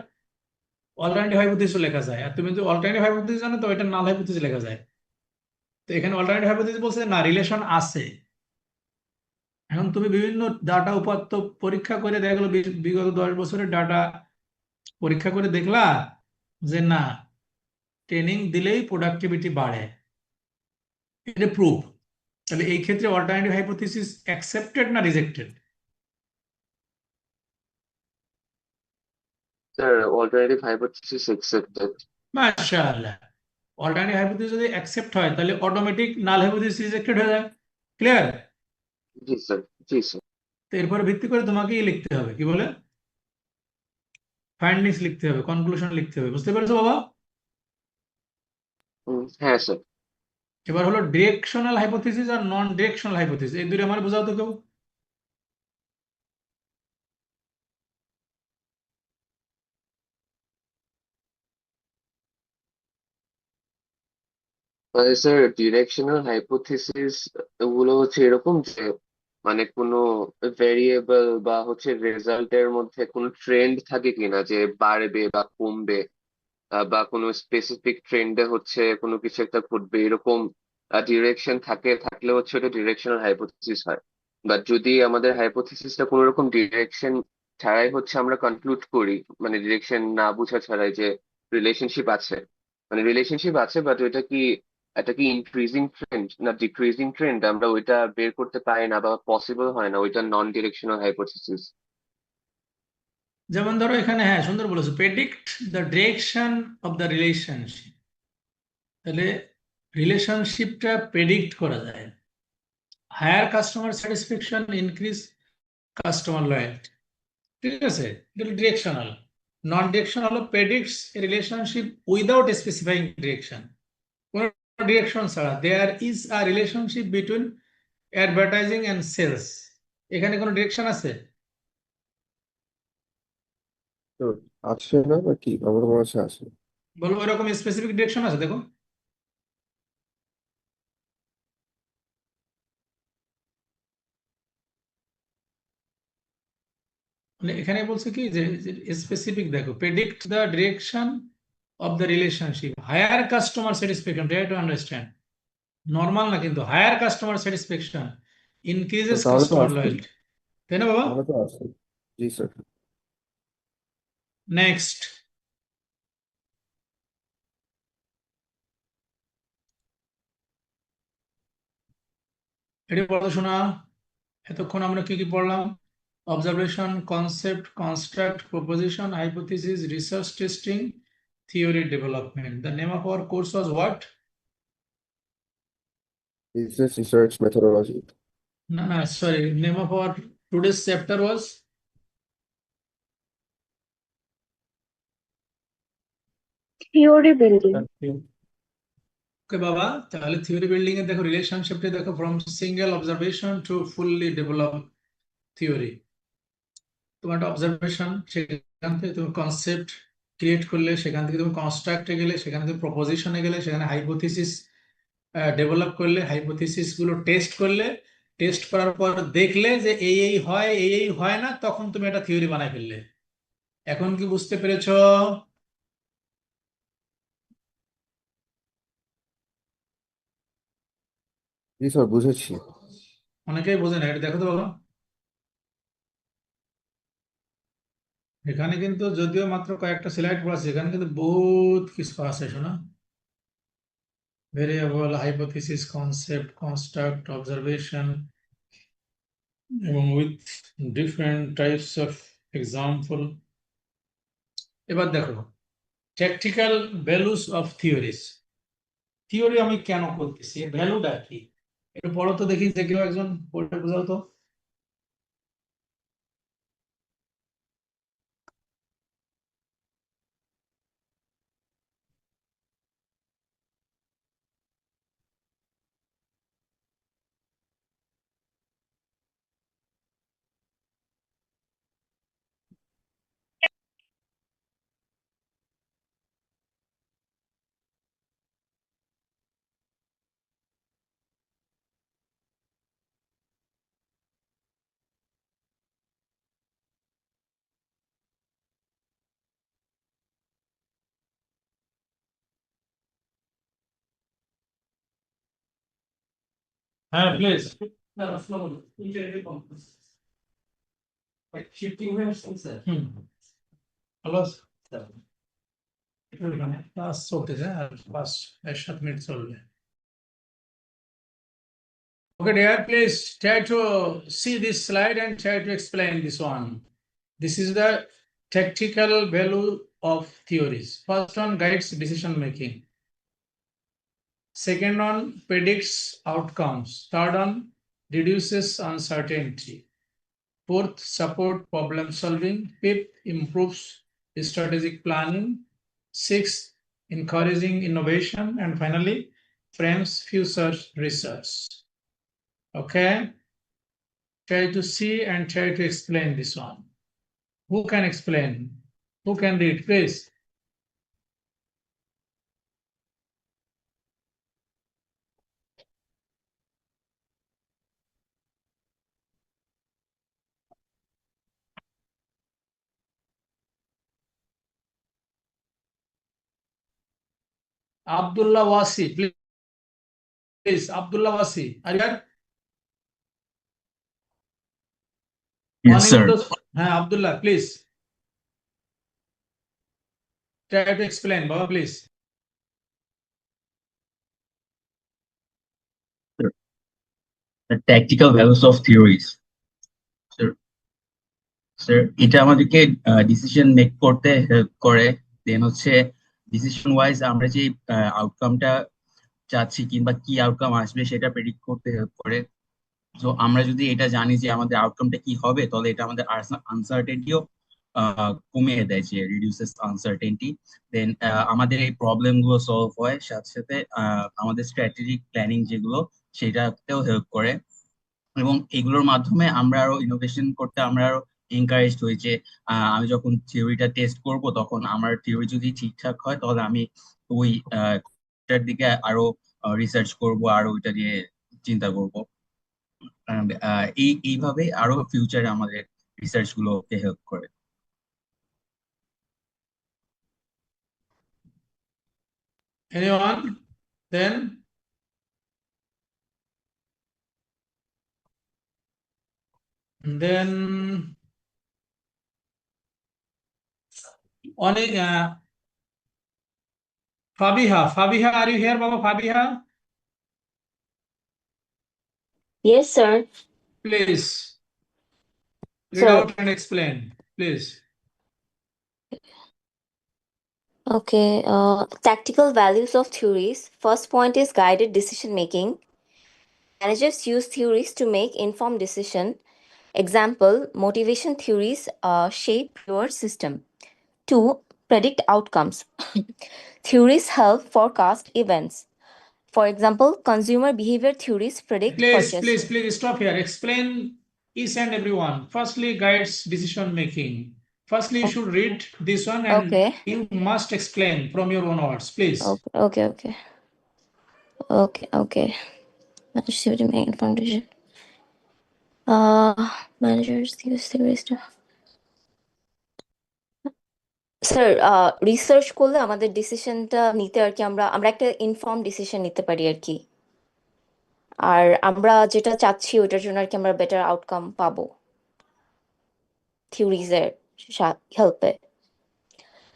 অল্টারনেটিভ হাইপোথিসিস লেখা যায়, আর তুমি যদি অল্টারনেটিভ হাইপোথিসিস জানো, তো ওইটার নাল হাইপোথিসিস লেখা যায়। তো এখানে অল্টারনেটিভ হাইপোথিসিস বলছে না, রিলেশন আছে। এখন তুমি বিভিন্ন ডাটা উপাত্ত পরীক্ষা করে দেখা গেলো বিগত 10 বছরের ডাটা পরীক্ষা করে দেখলা যে না, ট্রেনিং দিলেই প্রোডাক্টিভিটি বাড়ে, এটা প্রুফ। তাহলে এই ক্ষেত্রে অল্টারনেটিভ হাইপোথিসিস অ্যাকসেপ্টেড না rejected? Sir alternative hypothesis accepted. মাশাআল্লাহ। অল্টারনেটিভ হাইপোথিসিস যদি অ্যাকসেপ্ট হয়, তাহলে অটোমেটিক নাল হাইপোথিসিস রিজেক্টেড হয়ে যায়। ক্লিয়ার? জি স্যার। জি স্যার। তো এরপরে ভিত্তি করে তোমাকে লিখতে হবে, কি বলে, ফাইন্ডিংস লিখতে হবে, কনক্লুশন লিখতে হবে। বুঝতে পেরেছো বাবা? হ্যাঁ স্যার। এবার হলো ডিরেকশনাল হাইপোথিসিস আর নন ডিরেকশনাল হাইপোথিসিস, এই দুটো আমার বোঝাও তো কেউ। মানে স্যার ডিরেকশনাল হাইপোথিসিস গুলো হচ্ছে এরকম যে মানে কোনো ভেরিয়েবল বা হচ্ছে রেজাল্টের মধ্যে কোনো ট্রেন্ড থাকে কিনা, যে বাড়বে বা কমবে, বা কোনো স্পেসিফিক ট্রেন্ডে হচ্ছে কোনো কিছু একটা ঘটবে, এরকম ডিরেকশন থাকলে হচ্ছে ওটা ডিরেকশনাল হাইপোথিসিস হয়। বাট যদি আমাদের হাইপোথিসিসটা কোনো রকম ডিরেকশন ছাড়াই হচ্ছে আমরা কনক্লুড করি, মানে ডিরেকশন না বোঝা ছাড়াই যে রিলেশনশিপ আছে, মানে রিলেশনশিপ আছে বাট এটা কি ইনক্রিজিং ট্রেন্ড না ডিক্রিজিং ট্রেন্ড, আমরা ওইটা বের করতে পারি না বা পসিবল হয় না, ওইটা নন ডিরেকশনাল হাইপোথিসিস। যেমন ধরো এখানে, হ্যাঁ সুন্দর বলেছো, predict the direction of the relationship. তাহলে রিলেশনশিপটা প্রেডিক্ট করা যায়। Higher customer satisfaction, increase customer loyalty, ঠিক আছে? এটা ডিরেকশনাল। নন ডিরেকশন হলো predicts a relationship without specifying direction, কোন ডিরেকশন ছাড়া। There is a relationship between advertising and sales, এখানে কোনো ডিরেকশন আছে? আসে না নাকি? আমার মনে হচ্ছে আসে। বলো, ওইরকম স্পেসিফিক ডিরেকশন আছে? দেখো, মানে এখানে বলছে কি যে স্পেসিফিক, দেখো, predict the direction of the relationship, higher customer satisfaction, try to understand, normal না কিন্তু হায়ার কাস্টমার স্যাটিসফ্যাকশন ইনক্রিজেস তাহলে তো কাস্টমার আসছে লয়্যালটি, তাই না বাবা? তাহলে তো আসছে জি স্যার নেক্সট, এটি পড়াশোনা এতক্ষণ আমরা কি কি পড়লাম? Observation, concept, construct, proposition, hypothesis, research testing, theory development. The name of our course was what? Business research methodology No, no, sorry. Name of our today's chapter was theory building. okay, বাবা। তাহলে theory building এ দেখো রিলেশনশিপটা দেখো from single observation to fully develop theory. তোমার একটা observation, সেখান থেকে তুমি কনসেপ্ট ক্রিয়েট করলে, সেখান থেকে তুমি কনস্ট্রাক্টে গেলে, সেখানে তুমি প্রপোজিশনে গেলে, সেখানে হাইপোথিসিস ডেভেলপ করলে, হাইপোথিসিস গুলো টেস্ট করলে, টেস্ট করার পর দেখলে যে এই হয় এই হয় না, তখন তুমি একটা থিওরি বানাই ফেললে। এখন কি বুঝতে পেরেছো? জি স্যার বুঝেছি অনেকেই বোঝে না, এটা দেখো তো বাবা। এখানে কিন্তু যদিও মাত্র কয়েকটা স্লাইড পড়াচ্ছে, এখানে কিন্তু বহুত কিছু আছে শোনা। Variable, hypothesis, concept, construct, observation এবং with different types of example. এবার দেখো tactical values of theories. Theory আমি কেন করতেছি, ভ্যালুটা কি একটু পড়ো তো দেখি, যে কেউ একজন পড়ে বোঝাও তো। হ্যাঁ প্লিজ। হুম, হ্যালো ক্লাস চলতেছে আর 5-7 মিনিট চলবে। Okay, dear, please try to see this slide and try to explain this one. This is the tactical value of theories. First one guides decision making. Second one predicts outcomes. Third one reduces uncertainty. Fourth, support problem solving. Fifth, improves strategic planning. Sixth, encouraging innovation. And finally, frames future research. Okay, try to see and try to explain this one. Who can explain? Who can read, please? Abdullah Wasi, please. Abdullah Wasi, are you here? Yes, sir. Abdullah, please. Try to explain, Baba, please. The tactical values of theories. Sir, sir, এটা আমাদেরকে decision make করতে help করে। দেন হচ্ছে decision wise আমরা যে আউটকামটা চাচ্ছি কিংবা কি আউটকাম আসবে সেটা প্রেডিক্ট করতে হেল্প করে। তো আমরা যদি এটা জানি যে আমাদের আউটকামটা কি হবে, তাহলে এটা আমাদের আনসার্টেনটিও কমিয়ে দেয়, যে রিডিউসেস আনসার্টেনটি। দেন আমাদের এই প্রবলেম গুলো সলভ হয়, সাথে সাথে আমাদের স্ট্র্যাটেজিক প্ল্যানিং যেগুলো সেটাতেও হেল্প করে। এবং এগুলোর মাধ্যমে আমরা আরো ইনোভেশন করতে আমরা আরো এনকারেজড হই, যে আমি যখন থিওরিটা টেস্ট করব তখন আমার থিওরি যদি ঠিকঠাক হয় তাহলে আমি ওই টার দিকে আরো রিসার্চ করব, আরো ওইটা নিয়ে চিন্তা করব। এইভাবে আরো ফিউচারে আমাদের রিসার্চ গুলোকে হেল্প করে। Anyone? Then Then অনেক Fabiha, are you here, Baba? Fabiha, Yes, sir. please read Sir, out and explain, please. okay. Tactical values of theories. First point is guided decision making. Managers use theories to make informed decision. Example, motivation theories shape your system. 2. Predict outcomes. Theories help forecast events. For example, consumer behavior theories predict purchase. Please stop here. Explain each and every one. Firstly, guides decision making. Firstly, you should read this one and Okay. you must explain from your own words, please. Okay. Managers use to make informed decision. Managers use theories to. Sir research করলে আমাদের ডিসিশনটা নিতে আর কি আমরা একটা inform decision নিতে পারি আর কি, আর আমরা যেটা চাচ্ছি ওটার জন্য আর কি আমরা বেটার আউটকাম পাবো থিওরিজের হেল্পে।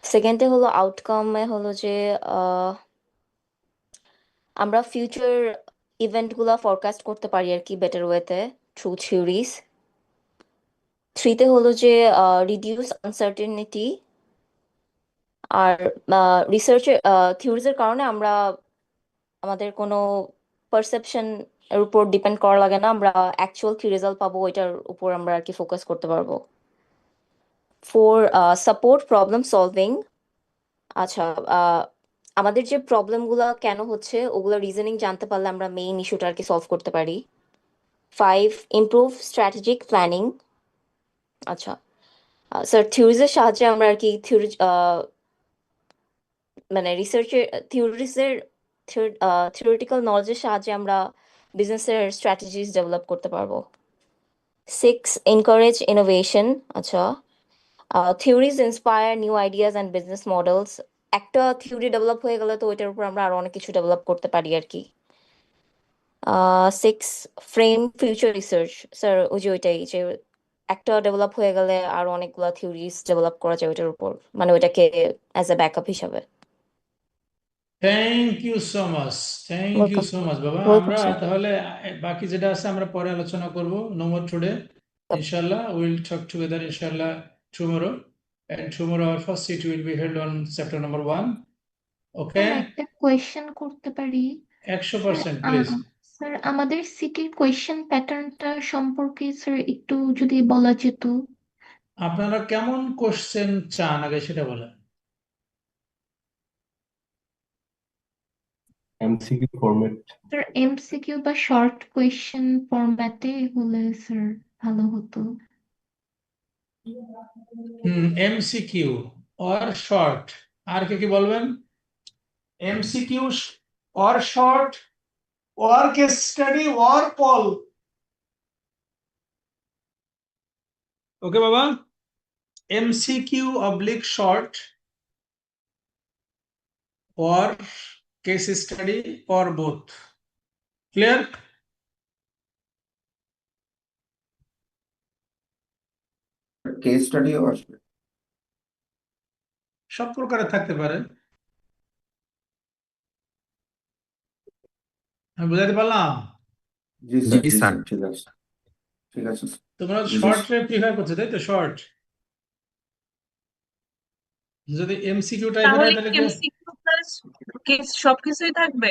সেকেন্ডে হলো আউটকামে হলো যে আমরা ফিউচার ইভেন্টগুলো ফরকাস্ট করতে পারি আর কি বেটার ওয়েতে থ্রু থিওরিজ। 3তে হলো যে রিডিউস আনসার্টেনিটি, আর রিসার্চের থিওরিজের কারণে আমরা আমাদের কোনো পারসেপশন এর উপর ডিপেন্ড করা লাগে না, আমরা অ্যাকচুয়াল কি রেজাল্ট পাবো ওইটার উপর আমরা আর কি ফোকাস করতে পারবো। 4. Support problem solving. আচ্ছা, আমাদের যে প্রবলেমগুলো কেন হচ্ছে ওগুলো রিজনিং জানতে পারলে আমরা মেইন ইস্যুটা আর কি সলভ করতে পারি। 5. Improve strategic planning. আচ্ছা স্যার, থিওরিজের সাহায্যে আমরা আর কি মানে রিসার্চের থিওরিটিক্যাল নলেজের সাহায্যে আমরা বিজনেসের স্ট্র্যাটেজিস ডেভেলপ করতে পারবো। 6. Encourage innovation. আচ্ছা, theories inspire new ideas and business models. একটা থিওরি ডেভেলপ হয়ে গেলে তো ওইটার উপর আমরা আরো অনেক কিছু ডেভেলপ করতে পারি আর কি। 6. Frame future research. স্যার ওই যে ওইটাই যে একটা ডেভেলপ হয়ে গেলে আরো অনেকগুলো থিওরিজ ডেভেলপ করা যায় ওইটার উপর, মানে ওইটাকে অ্যাজ এ ব্যাকআপ হিসাবে। Thank you so much, thank you so much বাবা। আমরা তাহলে বাকি যেটা আছে আমরা পরে আলোচনা করব। নো মোর টুডে, ইনশাআল্লাহ উইল টক টুগেদার ইনশাআল্লাহ tomorrow, and tomorrow our first sit will be held on chapter number 1. Okay, sir একটা কোয়েশ্চেন করতে পারি? 100% প্লিজ। স্যার আমাদের সিটির কোয়েশ্চেন প্যাটার্নটা সম্পর্কে স্যার একটু যদি বলা যেত। আপনারা কেমন কোশ্চেন চান আগে সেটা বলেন। MCQ format. স্যার এমসিকিউ বা শর্ট কোয়েশ্চেন ফরম্যাটে হলে স্যার ভালো হতো। এমসিকিউ অর শর্ট, আর কে কি বলবেন? MCQ or short or case study or poll. Okay, Baba. MCQ oblique short or case study or both. Clear? Case study or সব প্রকারে থাকতে পারে। আমি বুঝাতে পারলাম? জি স্যার, ঠিক আছে তোমরা শর্ট রে প্রিফার করছো তাই তো? শর্ট যদি এমসিকিউ টাইপের হয় তাহলে এমসিকিউ প্লাস কেস সবকিছুই থাকবে?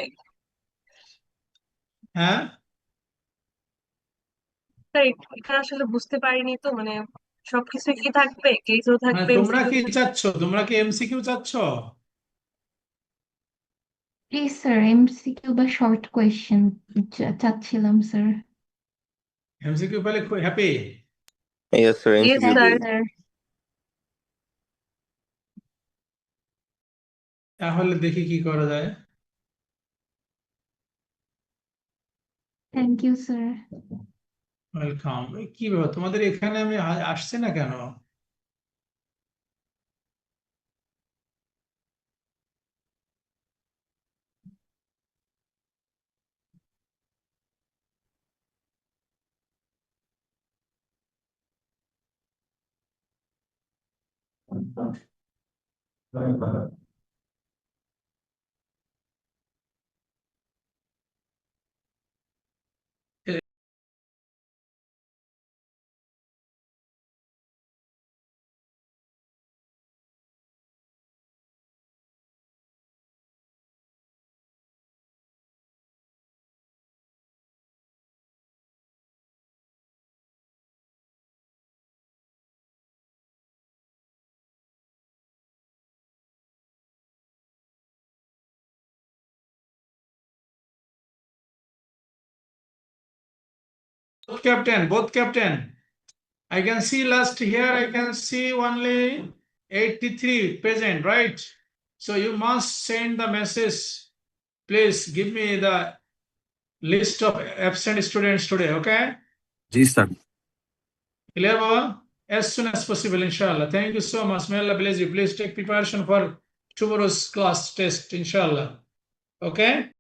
হ্যাঁ, এটা আসলে বুঝতে পারিনি তো, মানে সবকিছু কি থাকবে, কেসও মানে থাকবে, তোমরা MCQ কি চাচ্ছ? তোমরা কি এমসিকিউ চাচ্ছ? প্লিজ স্যার এমসিকিউ বা শর্ট কোয়েশ্চেন চাচ্ছিলাম স্যার। এমসিকিউ পেলে হ্যাপি? Yes, sir. Yes, MCQ. sir. Sir তাহলে দেখি কি করা যায়। Thank you sir. ওয়েলকাম। কি ব্যাপার তোমাদের এখানে আমি আসছে না কেন? Both captain. I can see last here, I can see only 83 present, right? So you must send the message. Please give me the list of absent students today, okay? Yes, sir. Clear, Baba? As soon as possible, inshallah. Thank you so much. May Allah bless you. Please take preparation for tomorrow's class test, inshallah. Okay?